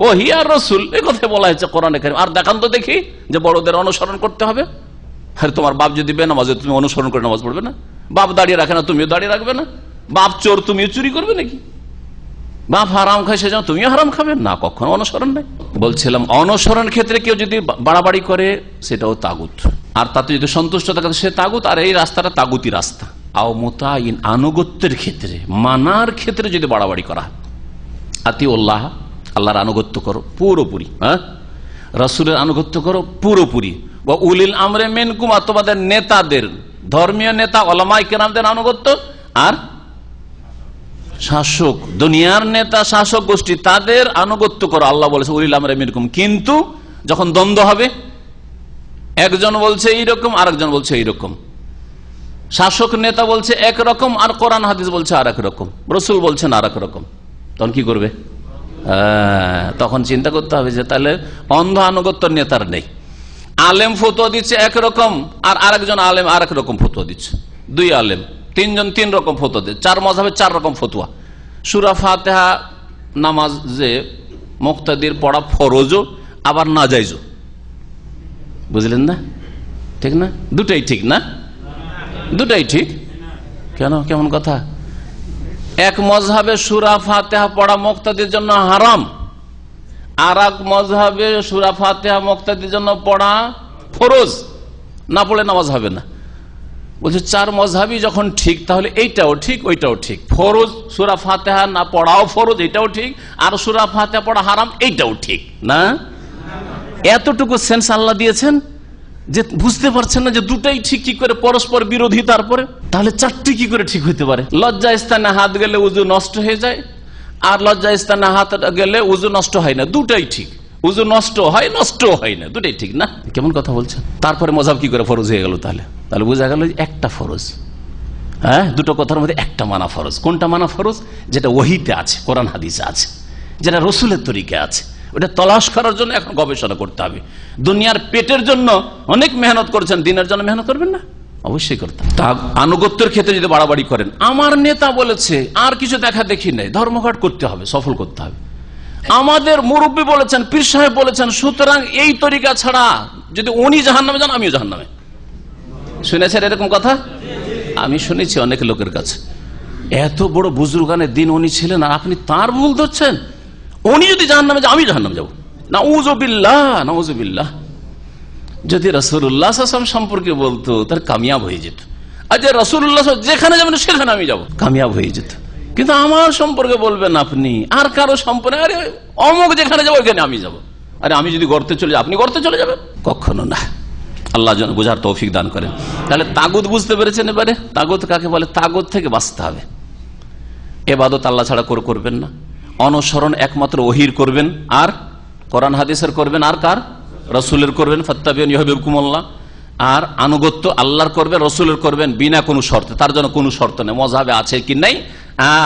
ওহী আর রসুল, এই কথাই বলা হয়েছে কোরআনে কারীম। আর দেখান তো দেখি যে বড়দের অনুসরণ করতে হবে। আরে তোমার বাপ যদি বেনামাজে, তুমি অনুসরণ করে নামাজ পড়বে না? বাপ দাঁড়িয়ে রাখে না, তুমিও দাঁড়িয়ে রাখবে না? বাপ চোর, তুমিও চুরি করবে নাকি? বাপ হারাম খায়, সেজন্য তুমিও হারাম খাবে না? কখনো অনুসরণ নেই। বলছিলাম অনুসরণ ক্ষেত্রে কেউ যদি বাড়াবাড়ি করে, সেটাও তাগুত। আর তাতে যদি সন্তুষ্ট থাকে সে তাগুত। আর এই রাস্তাটা তাগুতি রাস্তা। আও মুতাইন, আনুগত্যের ক্ষেত্রে, মানার ক্ষেত্রে যদি বাড়াবাড়ি করা, আতিউল্লাহ, আল্লাহর আনুগত্য করো পুরোপুরি, হ্যাঁ, রাসূলের আনুগত্য করো পুরোপুরি, বা উলিল আমরে মিনকুম, তোমাদের নেতাদের, ধর্মীয় নেতা উলামায়ে কেরামদের আনুগত্য, আর শাসক, দুনিয়ার নেতা শাসক গোষ্ঠী, তাদের আনুগত্য করো। আল্লাহ বলেছে উলিল আমরে মিনকুম। কিন্তু যখন দ্বন্দ্ব হবে, একজন বলছে এইরকম, আরেকজন বলছে এইরকম, শাসক নেতা বলছে একরকম, আর কোরআন হাদিস বলছে আর এক রকম, রাসূল বলছেন আর এক রকম, তখন কি করবে? তখন চিন্তা করতে হবে যে তাহলে অন্ধ আনুগত্য নেতার নেই। আলেম ফতোয়া দিচ্ছে একরকম, আর আরেকজন আলেম আর এক রকম ফতোয়া দিচ্ছে। দুই আলেম, তিনজন তিন রকম ফতোয়া দিচ্ছে, চার মাযহাবে চার রকম ফতোয়া। সূরা ফাতিহা নামাজে মুক্তাদির পড়া ফরজও আবার নাজায়েজও। বুঝলেন না? ঠিক না? দুটাই ঠিক না? দুটাই ঠিক। কেন? কেমন কথা? এক মাযহাবে সূরা ফাতিহা পড়া মুক্তাদির জন্য হারাম, আর এক মাযহাবে সূরা ফাতিহা মুক্তাদির জন্য পড়া ফরজ, না পড়লে নামাজ হবে না। বলছে চার মাযহাবই যখন ঠিক, তাহলে এইটাও ঠিক ওইটাও ঠিক। ফরজ সূরা ফাতিহা না পড়াও ফরজ, এটাও ঠিক, আর সূরা ফাতিহা পড়া হারাম, এইটাও ঠিক না? এতটুকু সেন্স আল্লাহ দিয়েছেন যে বুঝতে পারছেন না যে দুটাই ঠিক কি করে পরস্পর বিরোধী। তারপরে তাহলে চারটি কি করে ঠিক হইতে পারে? লজ্জা স্থানে হাত গেলে উযু নষ্ট হয়ে যায়, আর লজ্জা স্থানে হাত গেলে উযু নষ্ট হয় না, দুটাই ঠিক। উযু নষ্ট হয়, নষ্ট হয় না, দুটাই ঠিক না? কেমন কথা বলছেন? তারপরে মাযহাব কি করে ফরজ হয়ে গেল? তাহলে বোঝা গেল একটা ফরজ, হ্যাঁ, দুটো কথার মধ্যে একটা মানা ফরজ। কোনটা মানা ফরজ? যেটা ওহীতে আছে, কোরআন হাদিসে আছে, যেটা রাসূলের তরিকা আছে। ওটা তলাশ করার জন্য এখন গবেষণা করতে হবে। দুনিয়ার পেটের জন্য অনেক মেহনত করেছেন, দিনের জন্য মেহনত করবেন না? অবশ্যই করতে হবে। তা আনুগত্যের ক্ষেত্রে যদি বাড়াবাড়ি করেন, আমার নেতা বলেছে, আর কিছু দেখা দেখি নেই, ধর্মঘট করতে হবে, সফল করতে হবে। আমাদের মুরব্বী বলেছেন, পীর সাহেব বলেছেন, সুতরাং এই তরিকা ছাড়া যদি উনি জাহান্নামে যান, আমিও জাহান্নামে। শুনেছেন এরকম কথা? আমি শুনেছি অনেক লোকের কাছে। এত বড় বুজুর্গানের দিন উনি ছিলেন, আর আপনি তার ভুল ধরছেন। উনি যদি জাহান্নামে যান, আমি জাহান্নামে যাবো। নাউযুবিল্লাহ, নাউযুবিল্লাহ। যদি রাসূলুল্লাহ সাল্লাল্লাহু আলাইহি ওয়াসাল্লাম সম্পর্কে বলতো, তার কামিয়াব হয়ে যেত। আর যে রাসূলুল্লাহ যেখানে যাবেন সেখানে আমি যাবো, কামিয়াব হয়ে যেত। কিন্তু আমার সম্পর্কে বলবেন আপনি, আর কারো সম্পর্কে, আরে অমুক যেখানে যাবো ওইখানে আমি যাবো। আরে আমি যদি গর্তে চলে যাই, আপনি গর্তে চলে যাবেন? কখনো না। আল্লাহ যেন বোঝার তৌফিক দান করেন। তাহলে তাগুত বুঝতে পেরেছেন? এবারে তাগুত কাকে বলে? তাগুত থেকে বাঁচতে হবে। ইবাদত আল্লাহ ছাড়া করবেন না, অনুসরণ একমাত্র ওহির করবেন, আর কোরআন হাদিসের করবেন, আর কার? রসুলের করবেন, ফাত্তাবিউন ইউহিব্বুকুমুল্লাহ। আর আনুগত্য আল্লাহর করবেন, রসুলের করবেন, বিনা কোনো শর্তে। তার জন্য কোনো শর্ত নেই, মযহাবে আছে কি নাই,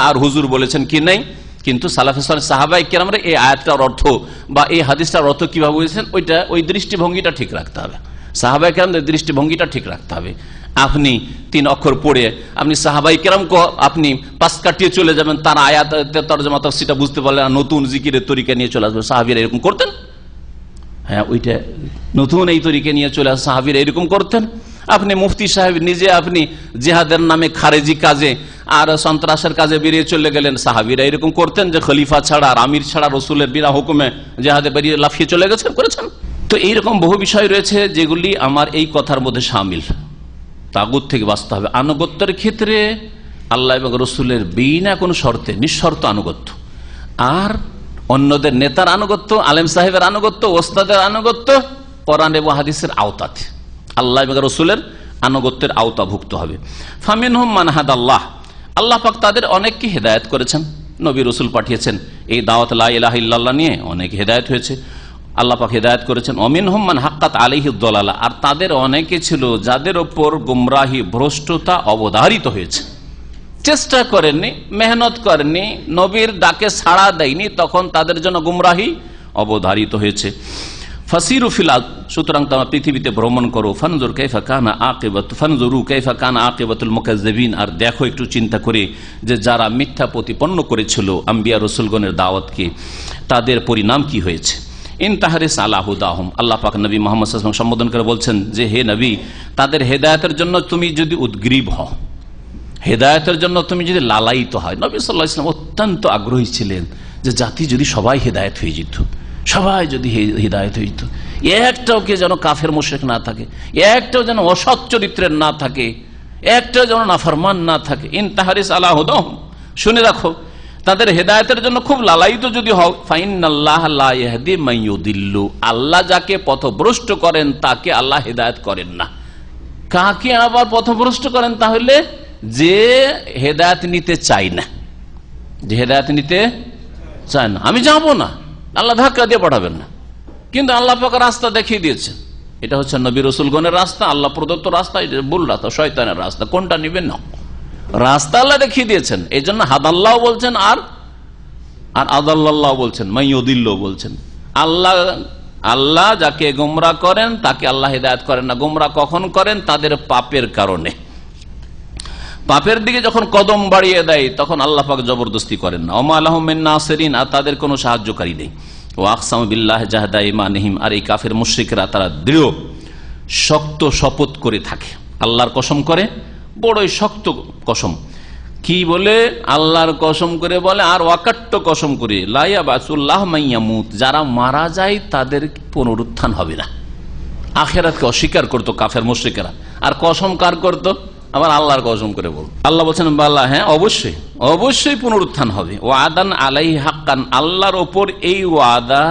আর হুজুর বলেছেন কি নাই। কিন্তু সালাফে সালেহ সাহাবায়ে কেরামরা এই আয়াতটার অর্থ বা এই হাদিসটার অর্থ কিভাবে বুঝেছেন, ওই দৃষ্টিভঙ্গিটা ঠিক রাখতে হবে। সাহাবায়ে কেরামদের দৃষ্টিভঙ্গিটা ঠিক রাখতে হবে। আপনি 3 অক্ষর পড়ে আপনি সাহাবায়ে কেরামকে আপনি পাশ কাটিয়ে চলে যাবেন, তার আয়াত তরজমা তাফসীরটা বুঝতে পারলেন, নতুন জিকিরের তরিকা নিয়ে চলে আসবেন। সাহাবীরা এরকম করতেন? হ্যাঁ, ওইটা নতুন এই তরিকা নিয়ে চলে আসে। সাহাবীরা এরকম করতেন? আপনি মুফতি সাহেব নিজে আপনি জিহাদের নামে খারেজি কাজে আর সন্ত্রাসের কাজে বেরিয়ে চলে গেলেন। সাহাবীরা এরকম করতেন যে খলিফা ছাড়া আর আমির ছাড়া রসুলের বিনা হুকুমে জিহাদে বেরিয়ে লাফিয়ে চলে গেছেন, করেছেন? তো এইরকম বহু বিষয় রয়েছে যেগুলি আমার এই কথার মধ্যে শামিল। তাগুত থেকে বাঁচতে হবে। আনুগত্যের ক্ষেত্রে আল্লাহ এবং রসুলের বিনা কোনো শর্তে নিঃশর্ত আনুগত্য, আর অন্যদের নেতার আনুগত্য, আলেম সাহেবের আনুগত্য, ওস্তাদের আনুগত্য কোরআন এবং হাদিসের আওতাতে, আল্লাহ এবং রসুলের আনুগত্যের আওতাভুক্ত হবে। ফামিনহুম মান হাদাল্লাহ, আল্লাহ পাক তাদের অনেককে হেদায়েত করেছেন, নবী রসুল পাঠিয়েছেন। এই দাওয়াত লা ইলাহা ইল্লাল্লাহ নিয়ে অনেক হেদায়েত হয়েছে, আল্লাহ পাক হেদায়েত করেছেন। অমিনহুম মান হাক্কাত আলাইহিদ দালালা, আর তাদের অনেকে ছিল যাদের ওপর গুমরাহি, ভ্রষ্টতা অবধারিত হয়েছে। চেষ্টা করেননি, মেহনত করেননি, নবীর ডাকে সাড়া দেয়নি, তখন তাদের জন্য গুমরাহি অবধারিত হয়েছে। ফাসিরু ফিল আরদ, সুতরাং তোমরা পৃথিবীতে ভ্রমণ করো। ফানজুরু কাইফা কানা আকিবাতুল মুকাজ্জিবিন, আর দেখো একটু চিন্তা করে যে যারা মিথ্যা প্রতিপন্ন করেছিল আম্বিয়া রাসূলগণের দাওয়াতকে, তাদের পরিণাম কি হয়েছে। ইনতাহারিস আলা হুদাহুম, আল্লাহ পাক নবী মুহাম্মদ সাল্লাল্লাহু আলাইহি ওয়াসাল্লাম সম্বোধন করে বলছেন যে হে নবী, তাদের হেদায়েতের জন্য তুমি যদি উদ্গ্রীব হও, হেদায়েতের জন্য তুমি যদি লালায়িত হয়। নবী সাল্লাল্লাহু আলাইহি ওয়াসাল্লাম অত্যন্ত আগ্রহী ছিলেন যে জাতি যদি সবাই হেদায়েত হয়ে যেত, সবাই যদি হিদায়েত হইত, একটাও কে যেন কাফের মুশরিক না থাকে, একটাও যেন অসৎ চরিত্রের না থাকে, একটাও যেন নাফরমান না থাকে। ইনতাহারিস আলা হুদাহুম, শুনে রাখো, তাদের হেদায়েতের জন্য খুব লালায়িত যদি হও, ফাইনাল্লাহ লা ইয়াহদি মান ইউদিল্লু, আল্লাহ যাকে পথভ্রষ্ট করেন তাকে আল্লাহ হেদায়েত করেন না। কাকে আবার পথভ্রষ্ট করেন? তাহলে যে হেদায়েত নিতে চায় না, যে হেদায়েত নিতে চায় না। আমি যাবো না, আল্লাহ ধাক্কা দিয়ে পাঠাবেন না, কিন্তু আল্লাহ পাক রাস্তা দেখিয়ে দিয়েছে, এটা হচ্ছে নবী রাসূলগণের রাস্তা, আল্লাহ প্রদত্ত রাস্তা, এটা ভুল রাস্তা, শয়তানের রাস্তা, কোনটা নিবেন না, রাস্তা আল্লাহ দেখিয়ে দিয়েছেন। এই জন্য হাদাল্লাহ বলছেন আর আদাল্লাহ বলছেন, মাইয়ুদিল্লাহ বলছেন। আল্লাহ যাকে গোমরা করেন তাকে আল্লাহ হিদায়াত করেন না। গোমরা কখন করেন? তাদের পাপের কারণে। পাপের দিকে যখন কদম বাড়িয়ে দেয় তখন আল্লাহ পাক জবরদস্তি করেন না। ওমা লাহুম মিন নাসিরিন, আর তাদের কোনো সাহায্যকারী নেই। ওয়া আকসামু বিল্লাহি জাহদা ঈমানিহিম, আর এই কাফের মুশরিকরা তারা দৃঢ় শক্ত শপথ করে থাকে, আল্লাহর কসম করে, বড়ই শক্ত কসম। কি বলে? আল্লাহর কসম করে বলে, আর ওয়াকাট্ট কসম করে, লা ইয়াবাসুল্লাহ মান ইয়ামুত, যারা মারা যায় তাদের পুনরুত্থান হবে না। আখিরাতকে অস্বীকার করতো কাফের মুশরিকরা, আর কসম কার করতো? আবার আল্লাহর কসম করে বল। আল্লাহ বলছেন বাল্লাহ, হ্যাঁ অবশ্যই অবশ্যই পুনরুত্থান হবে। ওয়াদান আলাইহি হাক্কান, আল্লাহর ওপর এই ওয়াদা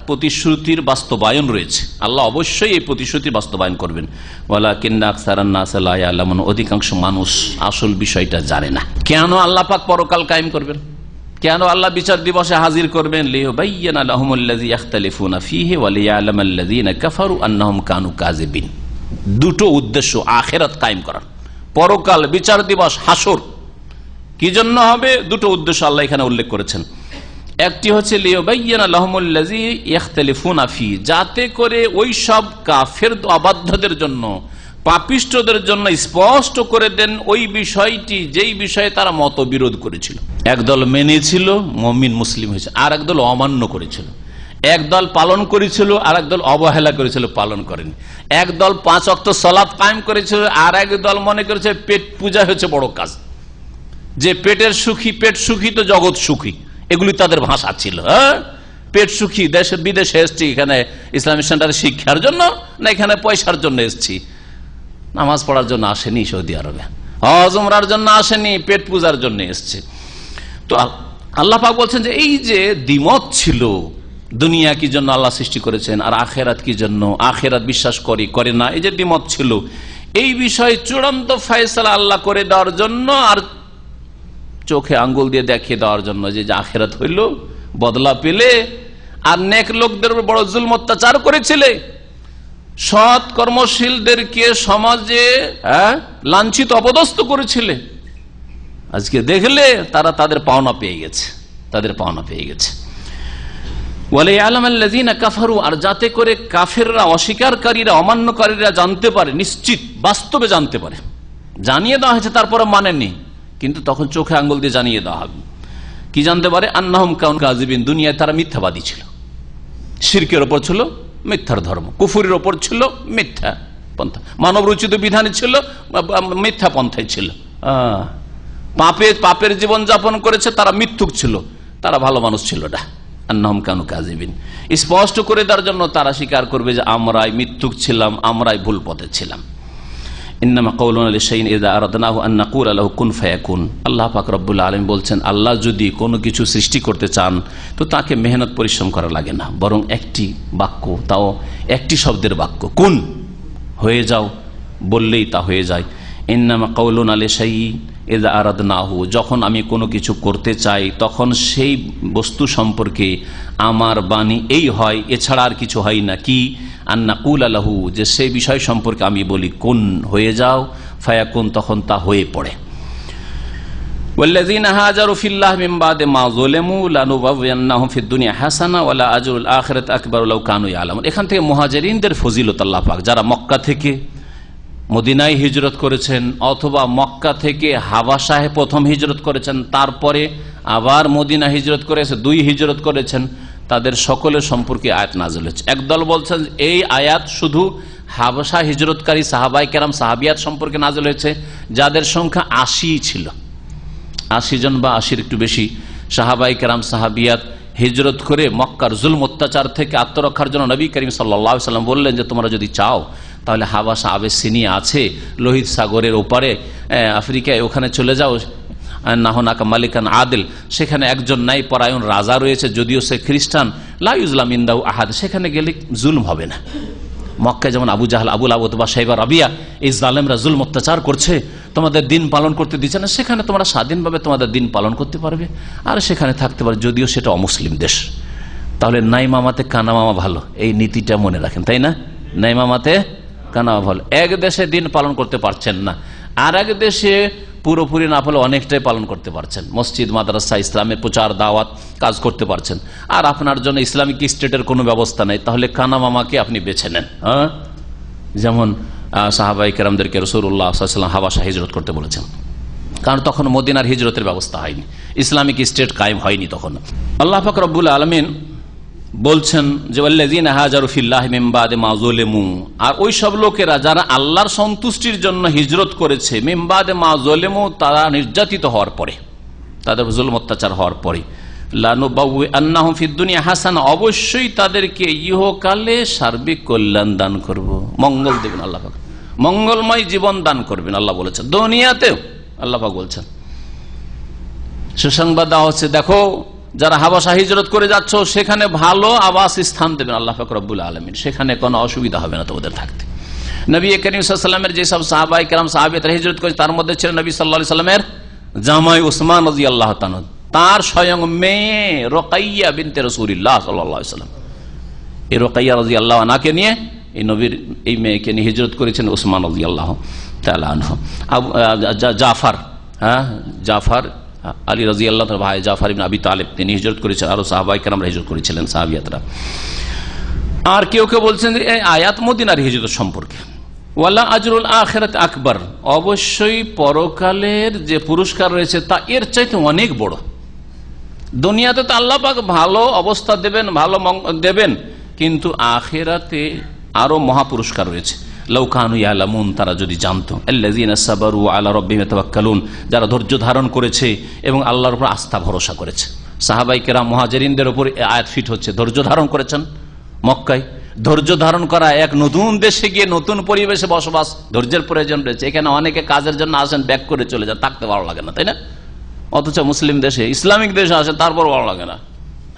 প্রতিশ্রুতির বাস্তবায়ন রয়েছে, আল্লাহ অবশ্যই এই প্রতিশ্রুতির বাস্তবায়ন করবেন। ওয়ালাকিন্না আকসারান নাস লা ইয়ালামুন, অধিকাংশ মানুষ আসল বিষয়টা জানে না। কেন আল্লাহ পাক পরকাল কায়েম করবেন? কেন আল্লাহ বিচার দিবসে হাজির করবেন? লিয়ুবাইয়িনা লাহুমুল্লাযী ইখতালিফুনা ফীহি ওয়া লিয়ালামাল্লাযীনা কাফারু আন্নাহুম কানু কাযিবিন। দুটো উদ্দেশ্য আখিরাত কায়েম করার, পরকাল, বিচার দিবস, হাসর। কি জন্য হবে? দুটো উদ্দেশ্য আল্লাহ এখানে উল্লেখ করেছেন। একটি হচ্ছে লিয়ুবাইয়িনা লাহুমুল্লাযী ইখতালিফুনা ফী, যাতে করে ওই সব কাফের অবাধ্যদের জন্য, পাপিষ্ঠদের জন্য স্পষ্ট করে দেন ওই বিষয়টি যেই বিষয়ে তারা মতবিরোধ করেছিল। একদল মেনেছিল, মুমিন মুসলিম হয়েছে, আর একদল অমান্য করেছিল। একদল পালন করেছিল, আর একদল অবহেলা করেছিল, পালন করেনি। একদল 5 ওয়াক্ত সালাত কায়েম করেছিল, আর একদল মনে করেছে পেট পূজা হচ্ছে বড় কাজ, যে পেটের সুখী, পেট সুখী তো জগৎ সুখী, এগুলি তাদের ভাষা ছিল। হ্যাঁ, পেট সুখী, দেশে বিদেশে এসছি এখানে ইসলামিক সেন্টারে শিক্ষার জন্য, না এখানে পয়সার জন্য এসছি, নামাজ পড়ার জন্য আসেনি সৌদি আরবে, হজ উমরার জন্য আসেনি, পেট পূজার জন্য এসছে। তো আল্লাহ পাক বলছেন যে এই যে দ্বিমত ছিল দুনিয়া কি জন্য আল্লাহ সৃষ্টি করেছেন আর আখেরাত কি জন্য, আখেরাত বিশ্বাস করে না, এই যে দ্বিমত ছিল, এই বিষয়ে চূড়ান্ত ফয়সালা আল্লাহ করে দেওয়ার জন্য আর চোখে আঙ্গুল দিয়ে দেখিয়ে দেওয়ার জন্য যে আখেরাত হইল, বদলা পেলে, আর নেক লোকদের উপর বড় জুলম অত্যাচার করেছিলে, সৎ কর্মশীলদেরকে সমাজে লাঞ্ছিত অপদস্থ করেছিলে, আজকে দেখলে তারা তাদের পাওনা পেয়ে গেছে, তাদের পাওনা পেয়ে গেছে। আর যাতে করে কাফেররা, অস্বীকারীরা, অমান্যকারীরা জানতে পারে, নিশ্চিত বাস্তবে জানতে পারে, জানিয়ে দেওয়া হয়েছে তারপরে মানেনি, কিন্তু তখন চোখে আঙ্গুল দিয়ে জানিয়ে দেওয়া হবে, কি জানতে পারে, আন্নাহুম কাউনু কাযিবিন, দুনিয়ায় তারা মিথ্যাবাদী ছিল, শিরকের ওপর ছিল মিথ্যার ধর্ম, কুফরের ওপর ছিল মিথ্যা পন্থা, মানব রচিত বিধানে ছিল মিথ্যা পন্থায় ছিল, পাপের জীবন যাপন করেছে, তারা মিথ্যুক ছিল, তারা ভালো মানুষ ছিল না। আন্নাহুম কানু কাযিবিন, স্পষ্ট করে দেওয়ার জন্য তারা স্বীকার করবে যে আমরাই মিথ্যুক ছিলাম, আমরাই ভুল পথে ছিলাম। ইন্নামা কাউলুনা লিশাইইন ইযা আরাদনাহু আন নাকুলা লাহু কুন ফায়াকুন। আল্লাহ পাক রব্বুল আলামিন বলছেন, আল্লাহ যদি কোনো কিছু সৃষ্টি করতে চান তো তাকে মেহনত পরিশ্রম করা লাগে না, বরং একটি বাক্য, তাও একটি শব্দের বাক্য, কুন, হয়ে যাও বললেই তা হয়ে যায়। ইন্নামা কাউলুনা লিশাইইন ইযা আরাদনাহু, যখন আমি কোনো কিছু করতে চাই তখন সেই বস্তু সম্পর্কে আমার বাণী এই হয়, এছাড়া আর কিছু হয় না, কি, আন নাকুলা লাহু, যে সেই বিষয় সম্পর্কে আমি বলি কুন, হয়ে যাও, ফায়াকুন, তখন তা হয়ে পড়ে। ওয়াল্লাযীনা হাজারু ফিল্লাহি মিন বাদি মা যুলিমু লানুবাওয়িয়ান্নাহুম ফিদ দুনিয়া হাসানা ওয়া লা আজরুল আখিরাতি আকবার লাউ কানু ইয়ালামুন। এখান থেকে মুহাজিরিনদের ফজিলত আল্লাহ পাক, যারা মক্কা থেকে মদিনায় হিজরত করেছেন অথবা মক্কা থেকে হাবাসায় প্রথম হিজরত করেছেন, তারপরে আবার মদিনা হিজরত করেছে, 2 হিজরত করেছেন, তাদের সকলের সম্পর্কে আয়াত নাযিল হয়েছে। একদল বলছেন এই আয়াত শুধু হাবাসা হিজরতকারী সাহাবায়ে কেরাম, সাহাবিয়াত সম্পর্কে নাযিল হয়েছে, যাদের সংখ্যা 80 ছিল, 80 জন বা 80-র একটু বেশি সাহাবায়ে কেরাম, সাহাবিয়াত হিজরত করে মক্কার জুলম অত্যাচার থেকে আত্মরক্ষার জন্য নবী করিম সাল্লাল্লাহু আলাইহি ওয়াসাল্লাম বললেন যে তোমরা যদি চাও তাহলে হাবাসা, আবেসিনিয়া আছে লোহিত সাগরের ওপারে আফ্রিকায়, ওখানে চলে যাও, না হোনাকা মালিকান আদিল, সেখানে একজন ন্যায় পরায়ণ রাজা রয়েছে, যদিও সে খ্রিস্টান, লা ইউজলাম ইনদাহু আহাদ, সেখানে গেলে জুলম হবে না। মক্কায় যেমন আবু জাহল, আবুল আবু বা সাইবা রাবিয়া, এই জালেমরা জুলম অত্যাচার করছে, তোমাদের দিন পালন করতে দিচ্ছে না, সেখানে তোমরা স্বাধীনভাবে তোমাদের দিন পালন করতে পারবে আর সেখানে থাকতে পারবে, যদিও সেটা অমুসলিম দেশ। তাহলে নাই মামাতে কানা মামা ভালো, এই নীতিটা মনে রাখেন, তাই না? নাই মামাতে কানা মামা ভালো। এক দেশে দিন পালন করতে পারছেন না, আর এক দেশে পুরোপুরি না হলে অনেকটাই পালন করতে পারছেন, মসজিদ, মাদ্রাসা, ইসলামের প্রচার, দাওয়াত কাজ করতে পারছেন, আর আপনার জন্য ইসলামিক স্টেটের কোনো ব্যবস্থা নেই, তাহলে কানা মামাকে আপনি বেছে নেন। যেমন সাহাবায়ে কেরামদেরকে রাসূলুল্লাহ সাল্লাল্লাহু আলাইহি ওয়াসাল্লাম হাবাসা হিজরত করতে বলেছেন, কারণ তখন মদিনার হিজরতের ব্যবস্থা হয়নি, ইসলামিক স্টেট কায়েম হয়নি তখন। আল্লাহ পাক রব্বুল আলামিন বলছেন যে ওয়াল্লাযীনা হাজারু ফিল্লাহি মিন বাদি মা যুলিমু, আর ওই সব লোকেরা যারা আল্লাহর সন্তুষ্টির জন্য হিজরত করেছে, মিন বাদি মা যুলিমু, তারা নির্যাতিত হওয়ার পরে, তাদের জুলম অত্যাচার হওয়ার পরে, লানুবাওয়িআন্নাহুম ফিদ দুনিয়া হাসানা, অবশ্যই তাদেরকে ইহকালে সার্বিক কল্যাণ দান করব, মঙ্গল দেবেন আল্লাহ পাক, মঙ্গলময় জীবন দান করবেন আল্লাহ বলেছেন, দুনিয়াতেও আল্লাহ পাক বলছেন। সুসংবাদ দেওয়া হচ্ছে, দেখো যারা হাবাসা হিজরত করে যাচ্ছ সেখানে ভালো আবাস স্থান দেবেন আল্লাহ পাক রব্বুল আলামিন, সেখানে কোনো অসুবিধা হবে না তোমাদের থাকতে। নবী করিম সাল্লাল্লাহু আলাইহি ওয়াসাল্লামের যেসব সাহাবায়ে কেরাম, সাহাবিয়াতরা হিজরত করেছে, তার মধ্যে ছিলেন নবী সাল্লাল্লাহু আলাইহি ওয়াসাল্লামের জামাই উসমান রাদিয়াল্লাহু তাআলা, তার স্বয়ং মেয়ে রুকাইয়া বিনতে রাসূলুল্লাহ সাল্লাল্লাহু আলাইহি ওয়াসাল্লাম, এই রুকাইয়া রাদিয়াল্লাহু আনহাকে নিয়ে, এই নবীর এই মেয়েকে নিয়ে হিজরত করেছেন উসমান রাদিয়াল্লাহু তাআলা আনহু। জাফর আলী রাদিয়াল্লাহু তাআলা ভাই জাফর ইবনে আবি তালিব, তিনি হিজরত করেছেন, আরো সাহাবায়ে কেরামরা হিজরত করেছিলেন, সাহাবিয়াতরা। আর কেউ কেউ বলছেন যে এই আয়াত মদিনার হিজরত সম্পর্কে, ওয়ালা আজরুল আখিরাত আকবার, অবশ্যই পরকালের যে পুরস্কার রয়েছে তা এর চাইতে অনেক বড়। দুনিয়াতে তো আল্লাহ পাক ভালো অবস্থা দেবেন, ভালো দেবেন, কিন্তু আখিরাতে আরো মহা পুরস্কার রয়েছে। লাউ কানু ইয়ালামুন, তারা যদি জানতো, আল্লাযীনা সাবারু আলা রাব্বিহিম ইয়াতাওয়াক্কালুন, যারা ধৈর্য ধারণ করেছে এবং আল্লাহর উপর আস্থা ভরসা করেছে। সাহাবায়ে কেরাম, মুহাজিরিনদের উপর আয়াত ফিট হচ্ছে, ধৈর্য ধারণ করেছেন মক্কায়। ধৈর্য ধারণ করা, এক নতুন দেশে গিয়ে নতুন পরিবেশে বসবাস, ধৈর্যের প্রয়োজন রয়েছে। এখানে অনেকে কাজের জন্য আসেন, ব্যাক করে চলে যান, থাকতে ভালো লাগে না, তাই না? অথচ মুসলিম দেশে, ইসলামিক দেশে আসেন, তারপর ভালো লাগে না।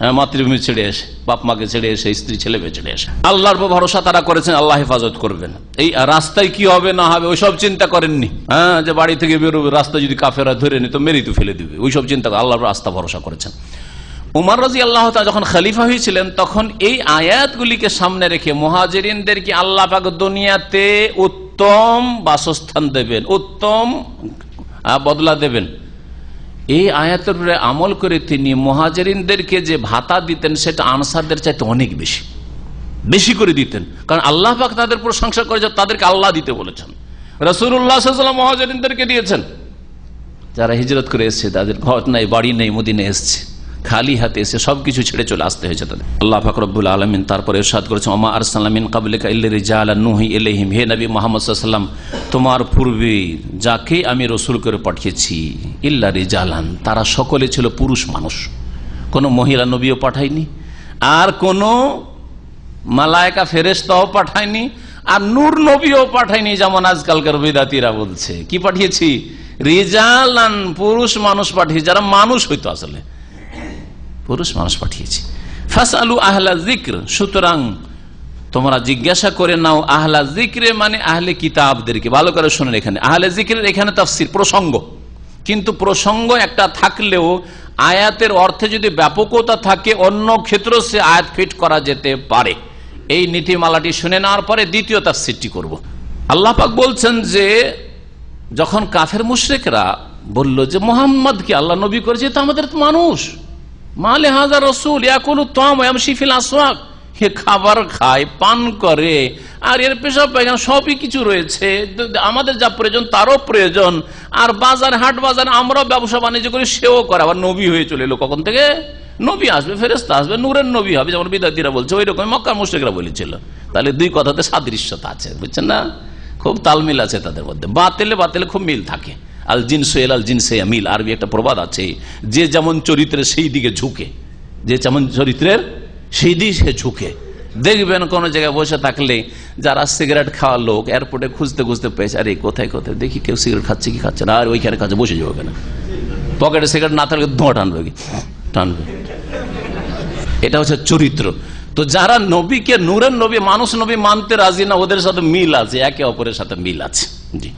হ্যাঁ, মাতৃভূমি ছেড়ে এসে, বাপ মাকে ছেড়ে এসে, স্ত্রী ছেলে মেয়ে ছেড়ে এসে আল্লাহর ভরসা তারা করেছেন, আল্লাহ হেফাজত করবেন। এই রাস্তায় কি হবে না হবে ওইসব চিন্তা করেননি। হ্যাঁ, যে বাড়ি থেকে বেরোবে, রাস্তায় যদি কাফেরা ধরে নি তো মেরেই তো ফেলে দিবে, ওইসব চিন্তা করে আল্লাহর রাস্তা ভরসা করেছেন। উমর রাদিয়াল্লাহু তাআলা যখন খলিফা হয়েছিলেন তখন এই আয়াতগুলিকে সামনে রেখে মুহাজিরিনদেরকে আল্লাহ পাক দুনিয়াতে উত্তম বাসস্থান দেবেন, উত্তম বদলা দেবেন, এই আয়াতের উপরে আমল করে তিনি মুহাজিরিনদেরকে যে ভাতা দিতেন সেটা আনসারদের চাইতে অনেক বেশি বেশি করে দিতেন। কারণ আল্লাহ পাক তাদের প্রশংসা করে যে তাদেরকে আল্লাহ দিতে বলেছেন। রাসূলুল্লাহ সাল্লাল্লাহু আলাইহি ওয়াসাল্লাম মুহাজিরিনদেরকে দিয়েছেন। যারা হিজরত করে এসেছে, তাদের ঘর নাই, বাড়ি নেই, মদিনায় এসেছে, খালি হাতে এসে সবকিছু ছেড়ে চলে আসতে হয়েছে তাদের। আল্লাহ পাক রব্বুল আলামিন তারপরে ইরশাদ করেছেন, ওমা আরসালনা মিন ক্বাবলিকা ইল্লা রিজালান নুহি ইলাইহিম, হে নবী মুহাম্মদ সাল্লাল্লাহু আলাইহি ওয়াসাল্লাম, তোমার পূর্বে যাকে আমি রাসূল করে পাঠিয়েছি, ইল্লা রিজালান, তারা সকলে ছিল পুরুষ মানুষ, কোনো মহিলা নবীও পাঠাইনি, আর কোনো মালায়েকা ফেরেশতাও পাঠায়নি, আর নূর নবীও পাঠায়নি, যেমন আজকালকার বিদাতীরা বলছে। কি পাঠিয়েছি? রিজালান, পুরুষ মানুষ পাঠিয়েছি, যারা মানুষ হইতো, আসলে পুরুষ মানুষ পাঠিয়েছি। ফাসআলু আহলা যিকর, সুতরাং তোমরা জিজ্ঞাসা করে নাও আহলা যিকরে মানে আহলে কিতাবদেরকে। ভালো করে শুনেন, এখানে আহলে যিকরের এখানে তাফসীর প্রসঙ্গ, কিন্তু প্রসঙ্গ একটা থাকলেও আয়াতের অর্থে যদি ব্যাপকতা থাকে অন্য ক্ষেত্র সে আয়াত ফিট করা যেতে পারে। এই নীতিমালাটি শুনে নেওয়ার পরে দ্বিতীয় তাফসীরটি করব। আল্লাহ পাক বলছেন যে যখন কাফের মুশরিকরা বলল যে মুহাম্মদকে আল্লাহ নবী করেছে, তো আমাদের তো মানুষ, মালে হাজার রসুল ইয়াকুলু তাম ওয়া ইয়ামশি ফিল আসওয়াক, হে খাবার খায়, পান করে, আর এর পেশাব পায়খানা সবই কিছু রয়েছে, আমাদের যা প্রয়োজন তারও প্রয়োজন, আর বাজার হাট বাজার আমরাও ব্যবসা বাণিজ্য করি, সেও করে, আবার নবী হয়ে চলে এলো। কখন থেকে? নবী আসবে, ফেরেশতা আসবে, নূরের নবী হবে, যেমন বিদাতীরা বলছে, ওই রকম মক্কার মুশরিকরা বলেছিল। তাহলে দুই কথাতে সাদৃশ্যতা আছে, বুঝছেন না? খুব তালমিল আছে তাদের মধ্যে, বাতিলে বাতিলে খুব মিল থাকে। আল জিনসু এলাল জিনসে মিল, আরবি একটা প্রবাদ আছে, যে যেমন চরিত্রের সেই দিকে ঝুঁকে, যে যেমন চরিত্রের সেই দিকে সে ঝুঁকে। দেখবেন কোন জায়গায় বসে থাকলে যারা সিগারেট খাওয়া লোক এয়ারপোর্টে খুঁজতে খুঁজতে পেয়েছে, আরে কোথায় কোথায় দেখি কেউ সিগারেট খাচ্ছে কি খাচ্ছে না, আর ওইখানে কাছে বসে যাবে কেন, পকেটে সিগারেট না থাকলে ধোঁয়া টানবে কি টানবে। এটা হচ্ছে চরিত্র। তো যারা নবীকে নূরের নবী, মানুষ নবী মানতে রাজি না, ওদের সাথে মিল আছে, একে অপরের সাথে মিল আছে। জি,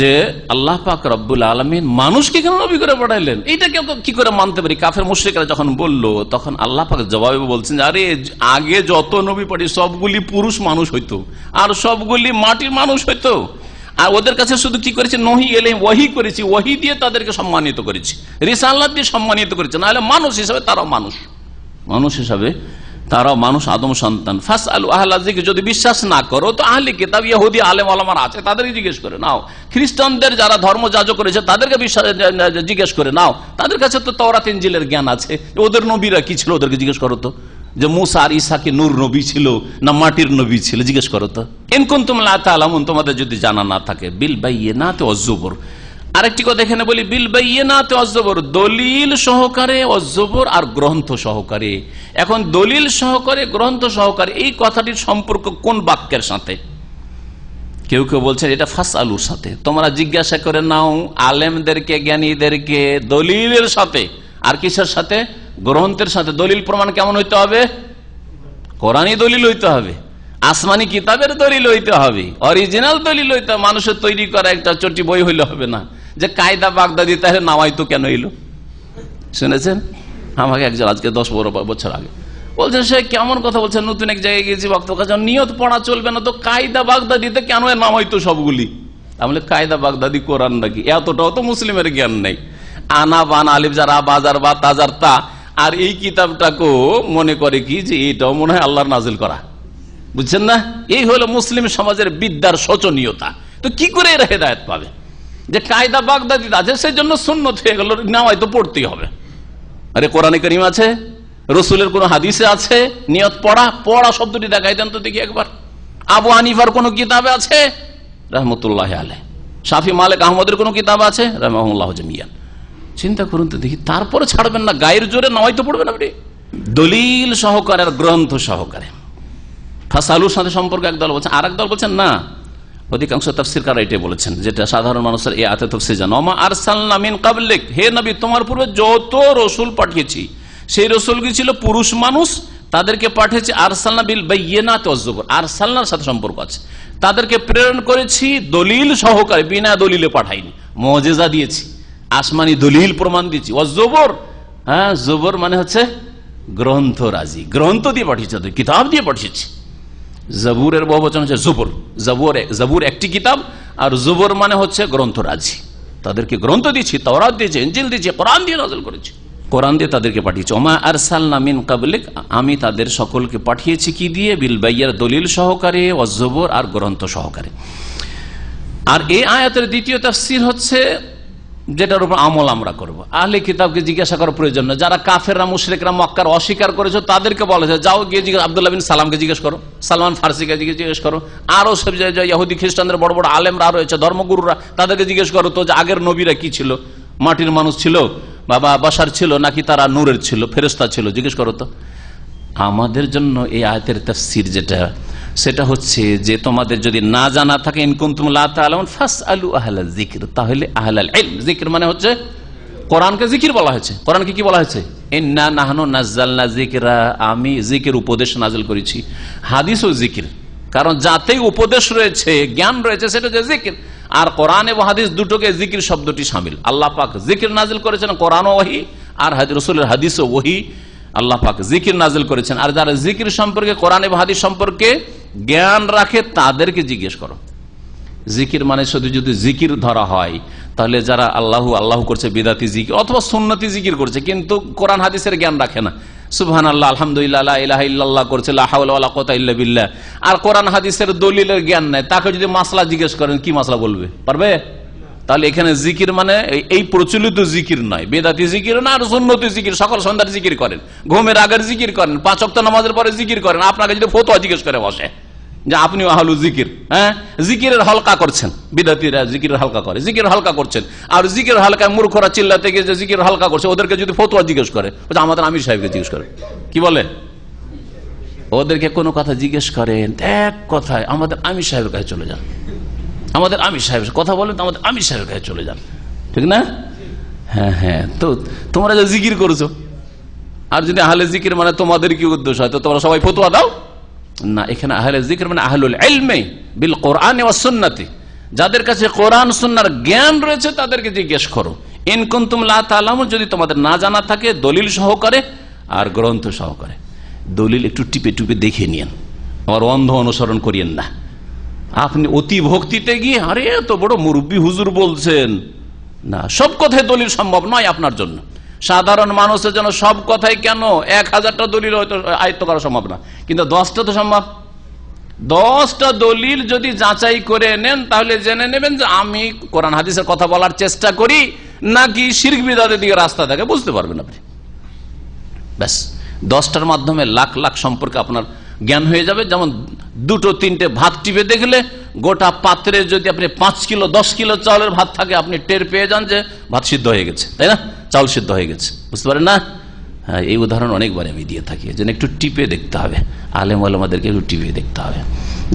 যে আল্লাহ পাক রব্বুল আলামিন মানুষকে কেন নবী করে পাঠাইলেন, এইটাকে কি করে মানতে পারি? কাফের মুশরিকরা যখন বলল, তখন আল্লাহ পাক জবাবে বলছেন, আরে আগে যত নবী পাঠি সবগুলি পুরুষ মানুষ হইতো, আর সবগুলি মাটির মানুষ হইতো, আর ওদের কাছে শুধু কি করেছে? নহি এলাইহিম, ওয়াহি করেছি, ওয়াহি দিয়ে তাদেরকে সম্মানিত করেছি, রিসালাত দিয়ে সম্মানিত করেছে। নাহলে মানুষ হিসাবে তারাও মানুষ, মানুষ হিসাবে তারাও মানুষ, আদম সন্তান। ফাসআলু আহলা যিকর, যদি বিশ্বাস না করো তো আহলে কিতাব ইহুদি আলেম ওলামারা আছে, তাদেরকে জিজ্ঞেস করে নাও। খ্রিস্টানদের যারা ধর্মযাজক করেছে তাদেরকে জিজ্ঞেস করে নাও, তাদের কাছে তো তাওরাত ইনজিলের জ্ঞান আছে। ওদের নবীরা কি ছিল ওদেরকে জিজ্ঞেস করো তো, যে মুসা আর ঈসা কি নূর নবী ছিল না মাটির নবী ছিল, জিজ্ঞেস করো তো। ইন কুনতুম লা তা'লামুন, তোমাদের যদি জানা না থাকে। বিল বাইয়িনাতি ওয়াজ জুবুর, আরেকটি কথা এখানে বলি, বিল বাইয়িনাতি ওয়াজ জুবুর, দলিল সহকারে, ওয়াজ জুবুর আর গ্রন্থ সহকারে। এখন দলিল সহকারে, গ্রন্থ সহকারে, এই কথাটির সম্পর্ক কোন বাক্যের সাথে? কেউ কেউ বলছেন এটা ফাসআলুর সাথে, তোমরা জিজ্ঞাসা করে নাও আলেমদেরকে, জ্ঞানীদেরকে, দলিলের সাথে। আর কিসের সাথে? গ্রন্থের সাথে। দলিল প্রমাণ কেমন হইতে হবে? কোরআনী দলিল হইতে হবে, আসমানি কিতাবের দলিল হইতে হবে, অরিজিনাল দলিল হইতে হবে। মানুষের তৈরি করা একটা চটি বই হইলে হবে না, যে কায়দা বাগদাদি তাহলে নামাইতো কেন এলো। শুনেছেন? আমাকে একজন আজকে 10-12 বছর আগে বলছেন, সে কেমন কথা বলছেন, নতুন এক জায়গায় গেছি বক্তব্য কাছে, নিয়ত পড়া চলবে না তো কায়দা বাগদাদিতে কেন নামাইতো সবগুলি? তাহলে কায়দা বাগদাদি কোরআন নাকি? এতটাও তো মুসলিমের জ্ঞান নেই। আনা বান আলিফ যারা বাজার বা তাজার তা, আর এই কিতাবটাকেও মনে করে কি যে এটাও মনে হয় আল্লাহর নাজিল করা। বুঝছেন না? এই হলো মুসলিম সমাজের বিদ্যার শোচনীয়তা। তো কি করে এরা হেদায়েত পাবে? যে কায়দা বাগদাদি আছে সেই জন্য সুন্নত হয়ে গেল, নামাই তো পড়তেই হবে। আরে কোরআনে কারীম আছে, রসুলের কোন হাদিসে আছে নিয়ত পড়া? পড়া শব্দটি দেখাই দেন তো দেখি একবার। আবু হানিফার কোন কিতাবে আছে রাহমাতুল্লাহ আলাইহি? শাফি মালিক আহমদের কোন কিতাব আছে রাহমাহুল্লাহ জামিয়ান? চিন্তা করুন তো দেখি। তারপরে ছাড়বেন না, গায়ের জোরে নামাই তো পড়বেন আপনি। দলিল সহকারে আর গ্রন্থ সহকারে। ফাসআলুর সাথে সম্পর্ক একদল বলছেন, আর একদল বলছেন না। অধিকাংশ তাফসীরকাররা এটাই বলেছেন, যেটা সাধারণ মানুষের এই আয়াতে তাফসীর জানা। ওমা আরসালনা মিন ক্বাবলিক, হে নবী তোমার পূর্বে যত রাসূল পাঠিয়েছি সেই রসুলগুলি ছিল পুরুষ মানুষ, তাদেরকে পাঠিয়েছি আরসালনা বিল বাইয়িনাতি ওয়াজ জুবুর, আরসালনার সাথে সম্পর্ক আছে, তাদেরকে প্রেরণ করেছি দলিল সহকারে, বিনা দলিলে পাঠাইনি, মুজিজা দিয়েছি, আসমানি দলিল প্রমাণ দিয়েছি। ওয়াজ জুবুর, হ্যাঁ জুবুর মানে হচ্ছে গ্রন্থ রাজি, গ্রন্থ দিয়ে পাঠিয়েছি, কিতাব দিয়ে পাঠিয়েছি। জবুরের বহুবচন হচ্ছে জুবুর, জবুর একটি কিতাব, আর জুবুর মানে হচ্ছে গ্রন্থ রাজি। তাদেরকে গ্রন্থ দিয়েছি, তাওরাত দিয়েছি, ইনজিল দিয়েছি, কোরআন দিয়ে নাযিল করেছি, কোরআন দিয়ে তাদেরকে পাঠিয়েছি। ওমা আরসালনা মিন ক্বাবলিক, আমি তাদের সকলকে পাঠিয়েছি কি দিয়ে? বিল বাইয়িনাতি, দলিল সহকারে, ওয়াজ জুবুর, আর গ্রন্থ সহকারে। আর এই আয়াতের দ্বিতীয় তাফসীর হচ্ছে যেটার উপর আমল আমরা করব। আহলে কিতাবকে জিজ্ঞাসা করার প্রয়োজন না, যারা কাফেররা মুশরিকরা মক্কার অস্বীকার করেছে তাদেরকে বলা যায় যাও গিয়ে জিজ্ঞেস, আব্দুল্লাহ বিন সালামকে জিজ্ঞেস করো, সালমান ফার্সিকে জিজ্ঞেস করো, আরো সব জায়গায় ইহুদি খ্রিস্টানদের বড় বড় আলেমরা রয়েছে, ধর্মগুরুরা, তাদেরকে জিজ্ঞেস করো তো যে আগের নবীরা কি ছিল, মাটির মানুষ ছিল, বাবা বাশার ছিল, নাকি তারা নূরের ছিল, ফেরেশতা ছিল, জিজ্ঞেস করো তো। আমাদের জন্য এই আয়াতের তাফসীর যেটা, সেটা হচ্ছে যে তোমাদের যদি না জানা থাকে, ইন কুনতুম লা তা'লামুন ফাসআলু আহলাল যিকর, তাহলে আহলাল ইলম, যিকর মানে হচ্ছে কোরআনকে জিকির বলা হয়েছে। কোরআনকে কি বলা হয়েছে? ইন্না নাহনু নাযালনা যিকরা, আমি জিকির উপদেশ নাযিল করেছি। হাদিসও জিকির, কারণ যাতেই উপদেশ রয়েছে, জ্ঞান রয়েছে, সেটা হচ্ছে জিকির। আর কোরআন এবং হাদিস দুটোকে জিকির শব্দটি শামিল। আল্লাহ পাক জিকির নাযিল করেছেন, কোরআনও ওহী, আর রাসূলের হাদিসও ওহী, আল্লাহ পাক জিকির নাযিল করেছেন। আর যারা জিকির সম্পর্কে, কোরআন এবং হাদিস সম্পর্কে জ্ঞান রাখে, তাদেরকে জিজ্ঞেস করো। জিকির মানে শুধু যদি জিকির ধরা হয়, তাহলে যারা আল্লাহু আল্লাহু করছে বিদাতি জিকির অথবা সুন্নতি জিকির করছে, কিন্তু কোরআন হাদিসের জ্ঞান রাখে না, সুবহানাল্লাহ, আলহামদুলিল্লাহ, লা ইলাহা ইল্লাল্লাহ করছে, লা হাওলা ওয়ালা কুওয়াতা ইল্লা বিল্লাহ, আর কোরআন হাদিসের দলিলের জ্ঞান নাই, তাকে যদি মাসলা জিজ্ঞেস করেন, কি মাসলা বলবে? পারবে? তাহলে এখানে জিকির মানে এই প্রচলিত জিকির নয়, বেদাতি জিকির না, আর সুন্নতি জিকির, সকাল সন্ধ্যার জিকির করেন, ঘুমের আগের জিকির করেন, 5 ওয়াক্ত নামাজের পরে জিকির করেন। আপনাকে যদি ফতোয়া জিজ্ঞেস করে বসে যে আপনি আহলু জিকির, হ্যাঁ জিকিরের হালকা করছেন, বিদাতিরা জিকিরের হালকা করে, জিকির হালকা করছেন, আর জিকির হালকায় মূর্খরা চিল্লাতে গিয়ে যে জিকির হালকা করছে, ওদেরকে যদি ফতোয়া জিজ্ঞেস করে, আমাদের আমির সাহেবকে জিজ্ঞেস করে, কি বলে? ওদেরকে কোনো কথা জিজ্ঞেস করেন, এক কথায় আমাদের আমির সাহেবের কাছে চলে যান, আমাদের আমির সাহেব কথা বলেন, আমাদের আমির সাহেবের কাছে চলে যান, ঠিক না? হ্যাঁ হ্যাঁ, তো তোমরা যে জিকির করছো, আর যদি আহলে জিকির মানে তোমাদের কি উদ্দেশ্য হয়, তো তোমরা সবাই ফতোয়া দাও না। এখানে আহলে জিকির মানে আহলুল ইলমি বিল কোরআন ওয়াস সুন্নতি, যাদের কাছে কোরআন সুন্নাহর জ্ঞান রয়েছে তাদেরকে জিজ্ঞেস করো। ইন কুনতুম লা তা'লামুন, যদি তোমাদের না জানা থাকে, দলিল সহকারে আর গ্রন্থ সহকারে। দলিল একটু টিপে টিপে দেখে নিয়েন, আমার অন্ধ অনুসরণ করিয়েন না। আপনি অতি ভক্তিতে গিয়ে আরে এত বড় মুরব্বী হুজুর বলছেন, না, সব কথাই দলিল সম্ভব নয় আপনার জন্য। সাধারণ মানুষের জন্য সব কথাই কেন 1000টা দলিল হয়তো আয়ত্ত করা সম্ভব না, কিন্তু 10টা তো সম্ভব। 10টা দলিল যদি যাচাই করে নেন, তাহলে জেনে নেবেন যে আমি কোরআন হাদিসের কথা বলার চেষ্টা করি নাকি শিরক বিদআতের দিকে রাস্তা থাকে, বুঝতে পারবেন আপনি। ব্যাস, 10টার মাধ্যমে লাখ লাখ সম্পর্কে আপনার জ্ঞান হয়ে যাবে। যেমন 2-3টে ভাত টিপে দেখলে গোটা পাত্রে যদি আপনি 5 কিলো 10 কিলো চাউলের ভাত থাকে, আপনি টের পেয়ে যান যে ভাত সিদ্ধ হয়ে গেছে, তাই না? চাউল সিদ্ধ হয়ে গেছে, বুঝতে পারেন না? হ্যাঁ, এই উদাহরণ অনেকবার আমি দিয়ে থাকি, যেন একটু টিপে দেখতে হবে, আলেম ওলামাদেরকে একটু টিপে দেখতে হবে।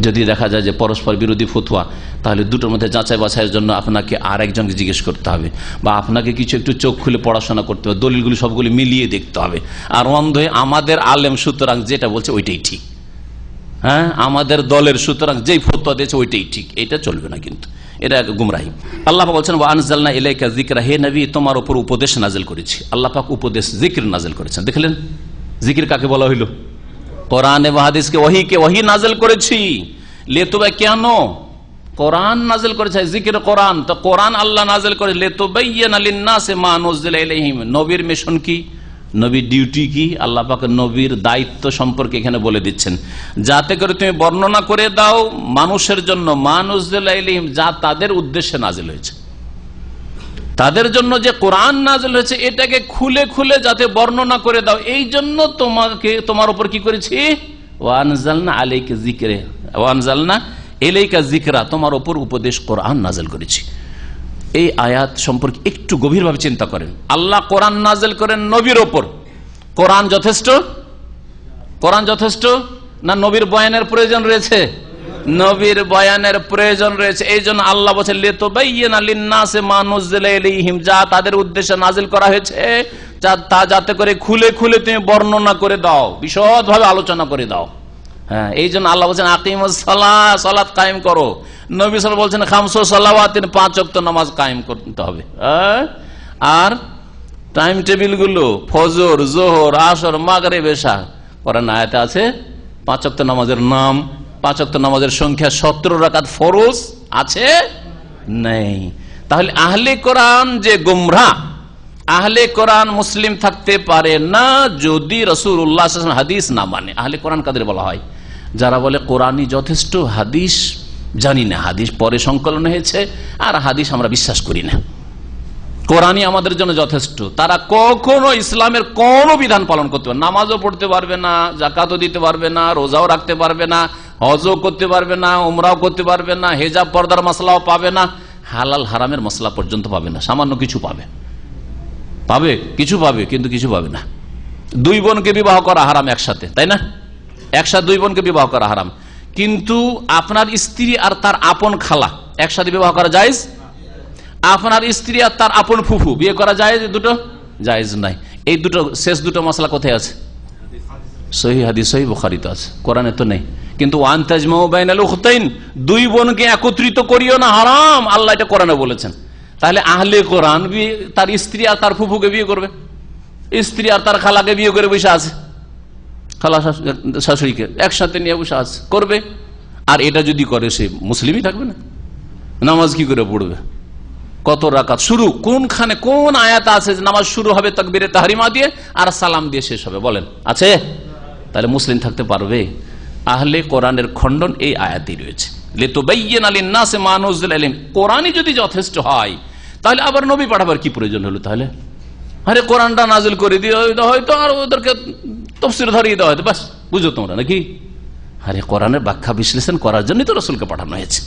যদি দেখা যায় যে পরস্পর বিরোধী ফতোয়া, তাহলে দুটোর মধ্যে যাচাই বাছাইয়ের জন্য আপনাকে আর একজনকে জিজ্ঞেস করতে হবে, বা আপনাকে কিছু একটু চোখ খুলে পড়াশোনা করতে হবে, দলিলগুলি সবগুলি মিলিয়ে দেখতে হবে। আর অন্ধ আমাদের আলেম সুতরাং যেটা বলছে ওইটাই ঠিক, হ্যাঁ আমাদের দলের সুতরাং যেই ফতোয়া দিয়েছে ওইটাই ঠিক, এটা চলবে না, কিন্তু এটা গুমরাহি। আল্লাহ পাক বলছেন ওয়া আনজালনা ইলাইকা যিকরা, হে নবী তোমার উপর উপদেশ নাযিল করেছি। আল্লাহ পাক উপদেশ জিকির নাযিল করেছেন। দেখলেন জিকির কাকে বলা হইল? কোরআন এবং হাদিসকে, ওহীকে ওহী নাযিল করেছি। লেতুবা কেন কোরআন নাযিল করেছে? জিকির কোরআন, তো কোরআন আল্লাহ নাযিল করে লিতুবাইয়িনা লিন-নাসি মা নুযিলা ইলাইহিম। নবীর মিশন কি, নবীর ডিউটি কি, আল্লাহ পাক নবীর দায়িত্ব সম্পর্কে এখানে বলে দিচ্ছেন, যাতে করে তুমি বর্ণনা করে দাও মানুষের জন্য মা নুযিলা ইলাইহিম, যা তাদের উদ্দেশ্যে নাযিল হয়েছে। তাদের জন্য যে কোরআন নাযিল হয়েছে এটাকে খুলে খুলে যাতে বর্ণনা করে দাও, এই জন্য তোমার উপর কি করেছি? ওয়া আনজালনা আলাইকা যিকরা, ওয়া আনজালনা ইলাইকা যিকরা, তোমার উপর উপদেশ কোরআন নাযিল করেছি। এই আয়াত সম্পর্কে একটু গভীরভাবে চিন্তা করেন। আল্লাহ কোরআন নাযিল করেন নবীর ওপর, কোরআন যথেষ্ট? কোরআন যথেষ্ট না নবীর বয়ানের প্রয়োজন রয়েছে? নবীর বয়ানের প্রয়োজন রয়েছে। এই জন্য আল্লাহ বলেন লিতুবাইয়িনা লিন-নাসি মা নুযিলা ইলাইহিম, যা তাদের উদ্দেশ্যে নাযিল করা হয়েছে তা যাতে করে খুলে খুলে তুমি বর্ণনা করে দাও, বিশদভাবে আলোচনা করে দাও। হ্যাঁ, এই জন্য আল্লাহ বলছেন আকিমুস সালাহ, সালাত কায়েম করো। নবী সাল্লাল্লাহু আলাইহি ওয়াসাল্লাম বলছেন খামসু সালাওয়াতিন, 5 ওয়াক্ত নামাজ কায়েম করতে হবে। আর টাইম টেবিল গুলো ফজর, যোহর, আসর, মাগরিব, এশা কোরআন আয়াতে আছে 5 ওয়াক্ত নামাজের নাম, 5 ওয়াক্ত নামাজের সংখ্যা 17 রাকাত ফরজ আছে নেই। তাহলে আহলে কোরআন যে গুমরাহ, আহলে কোরআন মুসলিম থাকতে পারে না যদি রাসূলুল্লাহ সাল্লাল্লাহু আলাইহি ওয়াসাল্লাম হাদিস না মানে। আহলে কোরআন কাদের বলা হয়? যারা বলে কোরআনই যথেষ্ট, হাদিস জানি না, হাদিস পরে সংকলন হয়েছে আর হাদিস আমরা বিশ্বাস করি না, কোরআনই আমাদের জন্য যথেষ্ট। তারা কখনো ইসলামের কোন বিধান পালন করতে পারবে না, নামাজও পড়তে পারবে না, যাকাতও দিতে পারবে না, রোজাও রাখতে পারবে না, হজও করতে পারবে না, উমরাও করতে পারবে না, হিজাব পর্দার মাসলাও পাবে না, হালাল হারামের মাসলা পর্যন্ত পাবে না। সামান্য কিছু পাবে, কিছু পাবে, কিন্তু কিছু পাবে না। 2 বোনকে বিবাহ করা হারাম একসাথে, তাই না? একসাথে 2 বোনকে বিবাহ করা হারাম, কিন্তু আপনার স্ত্রী আর তার আপন খালা একসাথে বিবাহ করা জায়েজ? আপনার স্ত্রী আর তার আপন ফুফু বিয়ে করা জায়েজ? দুটো জায়েজ নাই। এই দুটো শেষ দুটো মাসলা কোথায় আছে? সহিহ হাদিস, সহিহ বুখারীতে আছে, কোরআনে তো নেই। কিন্তু ওয়ান তাজমাউ বাইনাল উখতাইন, 2 বোনকে একত্রিত করিও না, হারাম, আল্লাহ এটা কোরআনে বলেছেন। তাহলে আহলে কোরআন তার স্ত্রী আর তার ফুফুকে বিয়ে করবে, স্ত্রী আর তার খালাকে বিয়ে করে বসে আছে, খালা শাশুড়িকে একসাথে নিয়ে বসে আছে, করবে। আর এটা যদি করে সে মুসলিমই থাকবে না, নামাজ কি করে পড়বে? কত রাকাত শুরু, কোনখানে কোন আয়াত আছে যে নামাজ শুরু হবে তাকবীরে তাহরিমা দিয়ে আর সালাম দিয়ে শেষ হবে? বলেন, আছে? তাহলে মুসলিম থাকতে পারবে? আহলে কোরআনের খণ্ডন এই আয়াতেই রয়েছে, লিতুবাইয়িনা লিন-নাসি মা নুজিলা ইলাইহিম। কোরআনই যদি যথেষ্ট হয় তাহলে আবার নবী পাঠাবার কি প্রয়োজন হলো? তাহলে আরে কোরআনটা নাজিল করে দিয়ে হয়তো আর ওদেরকে তাফসীর ধরিয়ে দেওয়া হয়তো, বাস বুঝো তোমরা নাকি? আরে কোরআনের ব্যাখ্যা বিশ্লেষণ করার জন্যই তো রাসূলকে পাঠানো হয়েছে।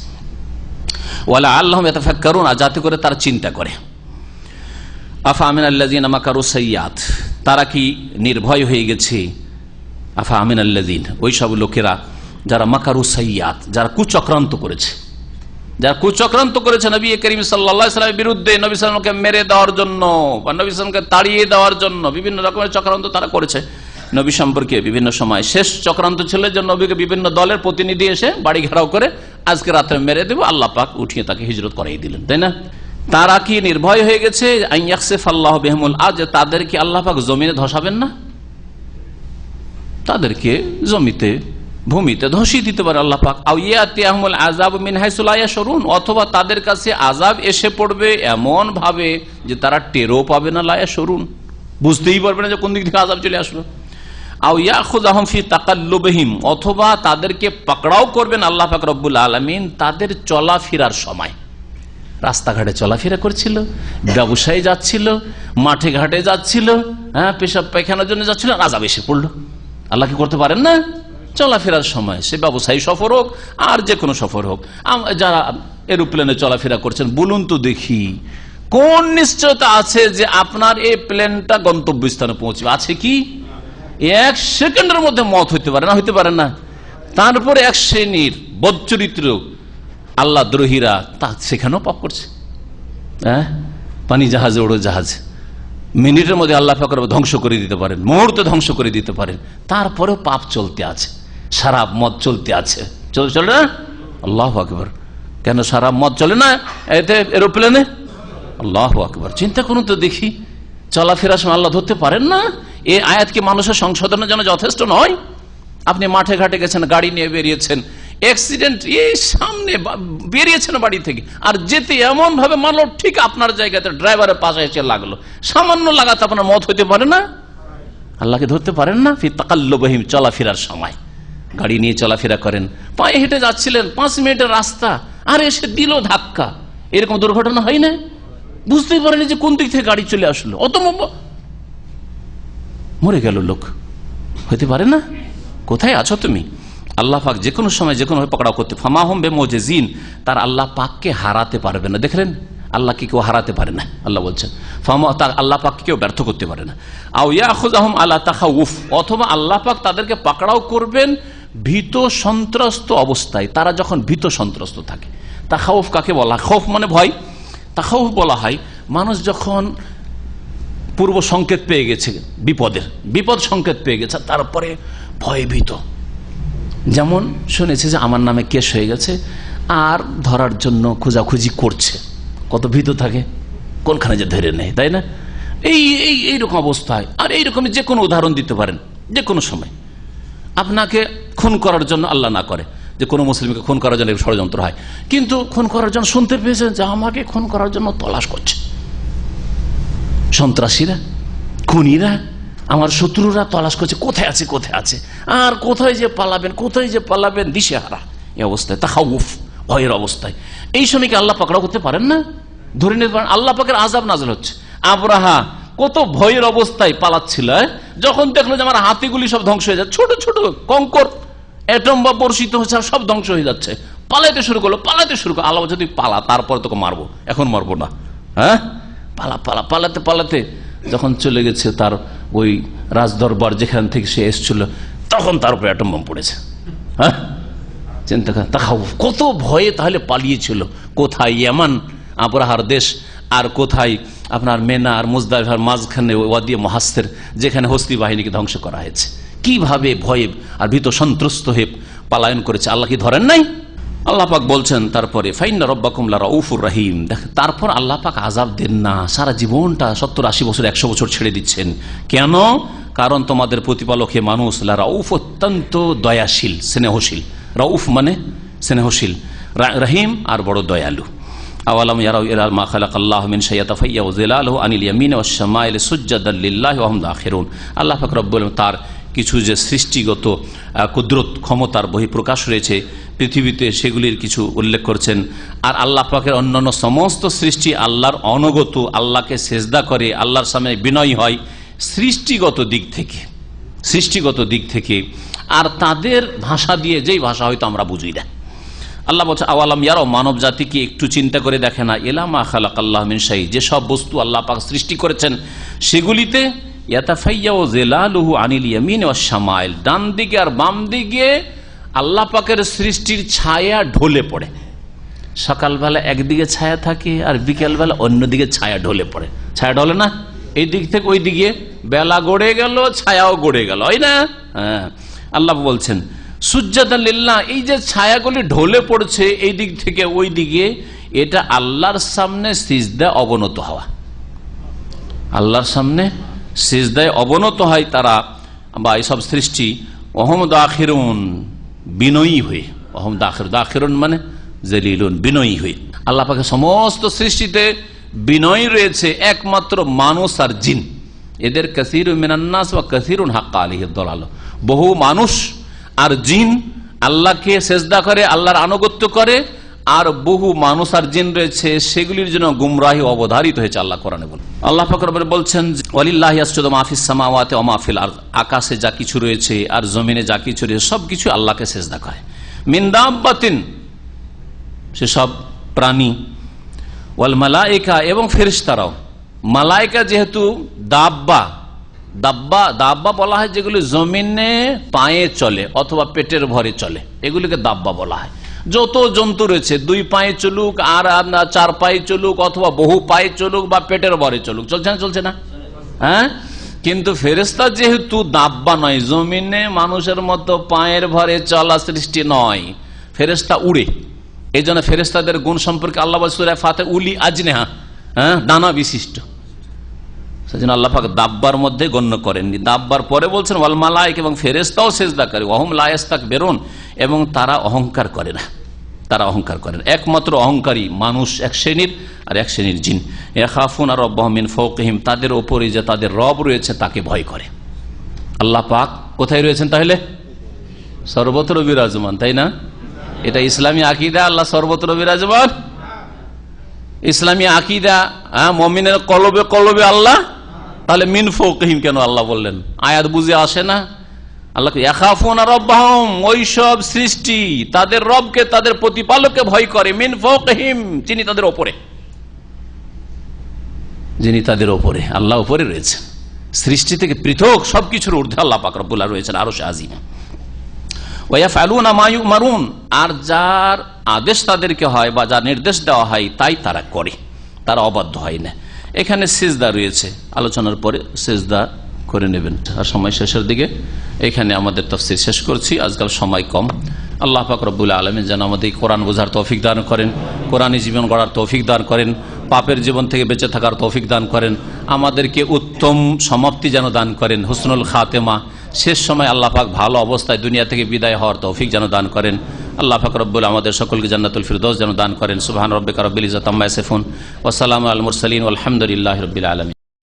ওয়ালা আল্লাহুম ইয়াতাফাক্কারুন, যাতে করে তারা চিন্তা করে। আফা আমিনাল্লাযিনা মাকারু সাইয়্যাত, তারা কি নির্ভয় হয়ে গেছে? আফা আমিনাল্লাযিন, ওই সব লোকেরা যারা মাকারু সাইয়্যাত, যারা কুচক্রান্ত করেছে, যারা কুচক্রান্ত করেছে নবী করিম সাল্লাল্লাহু আলাইহি ওয়াসাল্লামের বিরুদ্ধে, নবী সাল্লাল্লাহু আলাইহি ওয়াসাল্লামকে মেরে দেওয়ার জন্য বা নবী সাল্লাল্লাহু আলাইহি ওয়াসাল্লামকে তাড়িয়ে দেওয়ার জন্য বিভিন্ন রকমের চক্রান্ত তারা করেছে নবী সম্পর্কে বিভিন্ন সময়। শেষ চক্রান্ত ছিল যে নবীকে বিভিন্ন দলের প্রতিনিধি এসে বাড়ি ঘেরাও করে আজকে রাত্রে মেরে দেব, আল্লাহ পাক উঠিয়ে তাকে হিজরত করাই দিলেন, তাই না? তারা কি নির্ভয় হয়ে গেছে আইয়াকসিফাল্লাহু বিহিমুল আরদ, তাদেরকে আল্লাহ পাক জমিনে ধসাবেন না? তাদেরকে জমিতে ভূমিতে ধসিয়ে দিতে পারে আল্লাহ পাক। আও ইয়াতিয়াহুমুল আযাবু মিন হাইসু লা ইয়াশউরুন, অথবা তাদের কাছে আযাব এসে পড়বে এমন ভাবে যে তারা টেরও পাবে না, লা ইয়াশউরুন, বুঝতেই পারবে না যে কোন দিক থেকে আযাব চলে আসলো। আও ইয়াখুযাহুম ফি তাকাল্লুবিহিম, অথবা তাদেরকে পাকড়াও করবেন আল্লাহ পাক রব্বুল আলামিন তাদের চলাফেরার সময়। রাস্তাঘাটে চলাফেরা করছিল, ব্যবসায় যাচ্ছিল, মাঠে ঘাটে যাচ্ছিল, হ্যাঁ, পেশাব পায়খানার জন্য যাচ্ছিল, আযাব এসে পড়লো। আল্লাহ কি করতে পারেন না? চলাফেরার সময়, সে ব্যবসায়ী সফর হোক আর যে কোনো সফর হোক, যারা এরোপ্লেনে চলাফেরা করছেন, বলুন তো দেখি কোন নিশ্চয়তা আছে যে আপনার এই প্লেনটা গন্তব্যস্থানে পৌঁছবে? আছে কি? 1 সেকেন্ডের মধ্যে মত হইতে পারে না, হইতে পারে না। তারপরে 1 শ্রেণীর বদচরিত্র আল্লাহ দ্রোহীরা তা সেখানেও পাপ করছে। হ্যাঁ, পানি জাহাজে, ওড়ো জাহাজে মিনিটের মধ্যে আল্লাহ পাক ধ্বংস করে দিতে পারেন, মুহূর্তে ধ্বংস করে দিতে পারেন। তারপরেও পাপ চলতে আছে, শরাব মদ চলতে আছে, চলে না? আল্লাহু আকবার। কেন শরাব মদ চলে না এতে এরোপ্লেনে? আল্লাহু আকবার। চিন্তা করুন তো দেখি, চলাফেরার সময় আল্লাহ ধরতে পারেন না? এই আয়াত কি মানুষের সংশোধনের জন্য যথেষ্ট নয়? আপনি মাঠে ঘাটে গেছেন, গাড়ি নিয়ে বেরিয়েছেন, অ্যাক্সিডেন্ট এই সামনে বেরিয়েছেন বাড়ি থেকে, আর যেতে এমন ভাবে মারলো ঠিক আপনার জায়গাতে ড্রাইভারের পাশে এসে লাগলো, সামান্য লাগাতে আপনার মত হইতে পারে না? আল্লাহকে ধরতে পারেন না? ফি তাকাল্লুবিহিম, চলাফেরার সময় গাড়ি নিয়ে চলাফেরা করেন, পায়ে হেঁটে যাচ্ছিলেন, 5 মিনিটের রাস্তা, আর এসে দিল ধাক্কা। এরকম দুর্ঘটনা হয় না? বুঝতেই পারেনি যে কোন দিক থেকে গাড়ি চলে আসলো, অত মরে গেল লোক। হইতে পারে না? কোথায় আছো তুমি? আল্লাহ পাক যে কোনো সময় যে কোনো পকড়াও করতে, ফামাহুম বিমুজিজিন, তার আল্লাহ পাককে হারাতে পারবে না। দেখলেন, আল্লাহকে কেউ হারাতে পারে না, আল্লাহ বলছেন আল্লাহ পাককে কেউ ব্যর্থ করতে পারে না। আও ইয়াখুযাহুম আলা তাখাউফ, অথবা আল্লাহ পাক তাদেরকে পাকড়াও করবেন ভীত সন্ত্রস্ত অবস্থায়, তারা যখন ভীত সন্ত্রস্ত থাকে। তাখাউফ কাকে বলা? খৌফ মানে ভয়, তাখাউফ বলা হয় মানুষ যখন পূর্ব সংকেত পেয়ে গেছে, বিপদ সংকেত পেয়ে গেছে, তারপরে ভয়ভীত। যেমন শুনেছে যে আমার নামে কেস হয়ে গেছে আর ধরার জন্য খোঁজাখুঁজি করছে, কত ভীত থাকে, কোনখানে যে ধরে নেই, তাই না? এইরকম অবস্থায়। আর এইরকমই যে কোনো উদাহরণ দিতে পারেন, যে কোনো সময় আপনাকে খুন করার জন্য, আল্লাহ না করে যে কোনো মুসলিমকে খুন করার জন্য ষড়যন্ত্র হয়, কিন্তু খুন করার জন্য শুনতে পেয়েছেন যে আমাকে খুন করার জন্য তলাশ করছে সন্ত্রাসীরা, খুনিরা, আমার শত্রুরা তলাশ করছে, কোথায় আছে আর কোথায় যে পালাবেন দিশেহারা এই অবস্থায়, তাখাউফ, ভয়ের অবস্থায়। এই সময়কে আল্লাহ পাকড়াও করতে পারেন না, ধরে নিতে পারেন। আল্লাহ পাকের আযাব নাযিল হচ্ছে। আব্রাহা কত ভয়ের অবস্থায় পালাচ্ছিল, যখন দেখলো যে আমার হাতিগুলি সব ধ্বংস হয়ে যাচ্ছে, ছোট ছোট কঙ্কর অ্যাটম বা বর্ষিত হচ্ছে, সব ধ্বংস হয়ে যাচ্ছে, পালাতে শুরু করলো। আল্লাহ যদি পালা, তারপর তোকে মারবো, এখন মারবো না, হ্যাঁ, পালাতে যখন চলে গেছে তার ওই রাজদরবার যেখান থেকে সে এসেছিল, তখন তার উপরে অ্যাটম বোম পড়েছে। হ্যাঁ, চিন্তা করেন, কত ভয়ে তাহলে পালিয়েছিল। কোথায়? ইয়ামান, আবরাহার দেশ, আর কোথায় আপনার মেনা আর মুজদালিফার মাঝখানে ওয়াদি মুহাসসির, যেখানে হস্তি বাহিনীকে ধ্বংস করা হয়েছে। কিভাবে ভয়ে আর ভীত সন্ত্রস্ত হয়ে পালায়ন করেছে, আল্লাহ কি ধরেন নাই? আল্লাহ পাক বলছেন তারপরে ফাইন্না রাব্বাকুম লারাউফুর রহিম। তারপর আল্লাহ পাক আযাব দেন না, সারা জীবনটা 70-80 বছর 100 বছর ছেড়ে দিচ্ছেন। কেন? কারণ তোমাদের প্রতিপালক হে মানুষ লারাউফ, অত্যন্ত দয়াশীল, স্নেহশীল। রাউফ মানে স্নেহশীল, রহিম আর বড় দয়ালু। আওয়ালাম ইয়ারাউ ইলা মা খালাকাল্লাহু মিন শাইইন তাফাইয়া ওয়া জিলালুহু আনিল ইয়ামিনি ওয়াশ শামাইলি সুজদান লিল্লাহি ওয়া হুম দাখিরুন। আল্লাহ পাক রব্বুল আলামিন তার কিছু যে সৃষ্টিগত কুদরত, ক্ষমতার বহিঃপ্রকাশ রয়েছে পৃথিবীতে, সেগুলির কিছু উল্লেখ করছেন। আর আল্লাহ পাকের অন্যান্য সমস্ত সৃষ্টি আল্লাহর অনুগত, আল্লাহকে সেজদা করে, আল্লাহর সামনে বিনয়ী হয় সৃষ্টিগত দিক থেকে। আর তাদের ভাষা দিয়ে, যেই ভাষা হয়তো আমরা বুঝি না। আল্লাহ বলছে আওয়ালাম ইয়ারাও, মানব জাতিকে একটু চিন্তা করে দেখে না, ইলা মা খালাকাল্লাহু মিন শাই, যে সব বস্তু আল্লাহ পাক সৃষ্টি করেছেন সেগুলিতে ইয়াতাফাইয়াউ জিলালুহু আনিল ইয়ামিন ওয়াশ শামাইল, ডান দিকে আর বাম দিকে আল্লাহ পাকের সৃষ্টির ছায়া ঢলে পড়ে। সকালবেলা একদিকে ছায়া থাকে আর বিকেলবেলা অন্যদিকে ছায়া ঢলে পড়ে। ছায়া ঢলে না, এই দিক থেকে ওই দিকে, বেলা গড়ে গেল, ছায়াও গড়ে গেল, হয় না? হ্যাঁ, আল্লাহ বলছেন সুজদান লিল্লাহ, এই যে ছায়াগুলি ঢলে পড়ছে এই দিক থেকে ওই দিকে, এটা আল্লাহর সামনে সিজদা অবনত হওয়া। আল্লাহর সামনে সিজদায় অবনত হয় তারা, বা এইসব সৃষ্টি, ওহম দাখিরুন, বিনয়ী হয়ে। ওহম দাখিরুন মানে জলিলুন, বিনয়ী হয়ে। আল্লাহ পাকের সমস্ত সৃষ্টিতে বিনয়ী রয়েছে, একমাত্র মানুষ আর জিন। এদের কাসীরুম মিনান নাস ওয়া কাসীরুন হাক্কা আলাইহিদ দালাল, বহু মানুষ আর জিন আল্লাহকে সেজদা করে, আল্লাহর আনুগত্য করে, আর বহু মানুষ আর জিন রয়েছে সেগুলির জন্য গুমরাহি অবধারিত হয়েছে। আল্লাহ কোরআনে বলেন, আল্লাহ পাক রব্বুল বলছেন ওয়ালিল্লাহি ইয়াসজুদু মা ফিস সামাওয়াতি ওয়া মা ফিল আরদ, আকাশে যা কিছু রয়েছে আর জমিনে যা কিছু রয়েছে সবকিছু আল্লাহকে সেজদা করে। মিন দাব্বাতিন, সেসব প্রাণী, ওয়াল মালায়েকা, এবং ফেরেশতারাও। মালায়েকা যেহেতু দাব্বা বলা হয় যেগুলি জমিনে পায়ে চলে অথবা পেটের ভরে চলে, এগুলিকে দাব্বা বলা হয়। যত জন্তু রয়েছে, 2 পায়ে চলুক আর 4 পায়ে চলুক, অথবা বহু পায়ে চলুক বা পেটের ভরে চলুক, চলছে না? হ্যাঁ, কিন্তু ফেরেশতা যেহেতু দাব্বা নয়, জমিনে মানুষের মতো পায়ের ভরে চলা সৃষ্টি নয়, ফেরেশতা উড়ে। এই জন্য ফেরেশতাদের গুণ সম্পর্কে আল্লাহ বলেন সূরা ফাতিহা, উলি আজনিহা, ডানা বিশিষ্ট। সেজন্য আল্লাহ পাক দাব্বার মধ্যে গণ্য করেননি। দাব্বার পরে বলছেন ওয়াল মালায়েকা, এবং ফেরেশতাও সিজদা করে, ওয়া হুম লা ইস্তাকবিরুন, এবং তারা অহংকার করে না, তারা অহংকার করেন। একমাত্র অহংকারী মানুষ এক শ্রেণীর, আর এক শ্রেণীর জিন। ইয়াখাফুনা রাব্বাহুম মিন ফাওকিহিম, তাদের উপরে যে তাদের রব রয়েছে তাকে ভয় করে। আল্লাহ পাক কোথায় রয়েছেন তাহলে? সর্বত্র বিরাজমান, তাই না? এটা ইসলামী আকীদা, আল্লাহ সর্বত্র বিরাজমান। ইসলামী আকীদা, মুমিনের কলবে কলবে আল্লাহ, তাহলে মিন ফাওকিহিম কেন আল্লাহ বললেন? আয়াত বুঝে আসে না? আল্লাহ ইয়াখাফুনা রাব্বাহুম, ওই সব সৃষ্টি তাদের রবকে, তাদের প্রতিপালককে ভয় করে। মিন ফাওকিহিম, যিনি তাদের উপরে, যিনি তাদের উপরে, আল্লাহ উপরে রয়েছেন, সৃষ্টি থেকে পৃথক সবকিছুর ঊর্ধ্বে আল্লাহ পাক রব্বুল আলামিন রয়েছেন আরশে আজিমে। ওয়া ইয়াফআলুনা মা ইউমারুন, আর যার আদেশ তাদেরকে হয় বা যা নির্দেশ দেওয়া হয় তাই তারা করে, তারা অবাধ্য হয় না। এখানে সিজদা রয়েছে, আলোচনার পরে সিজদা করে নেবেন। আর সময় শেষের দিকে এখানে আমাদের তাফসীর শেষ করছি, আজকাল সময় কম। আল্লাহ পাক রব্বুল আলামিন যেন আমাদের কোরআন বোঝার তৌফিক দান করেন, কোরআনী জীবন গড়ার তৌফিক দান করেন, পাপের জীবন থেকে বেঁচে থাকার তৌফিক দান করেন, আমাদেরকে উত্তম সমাপ্তি যেন দান করেন, হুসনুল খাতেমা, শেষ সময় আল্লাহ পাক ভালো অবস্থায় দুনিয়া থেকে বিদায় হওয়ার তৌফিক যেন দান করেন। আল্লাহ পাক রব্বুল আমাদের সকলকে জান্নাতুল ফিরদৌস যেন দান করেন। সুবহান রাব্বিকা রাব্বিল ইজ্জাতি আম্মা ইয়াসিফুন ওয়া সালামুন আলাল মুরসালিন ওয়াল হামদুলিল্লাহি রাব্বিল আলামিন।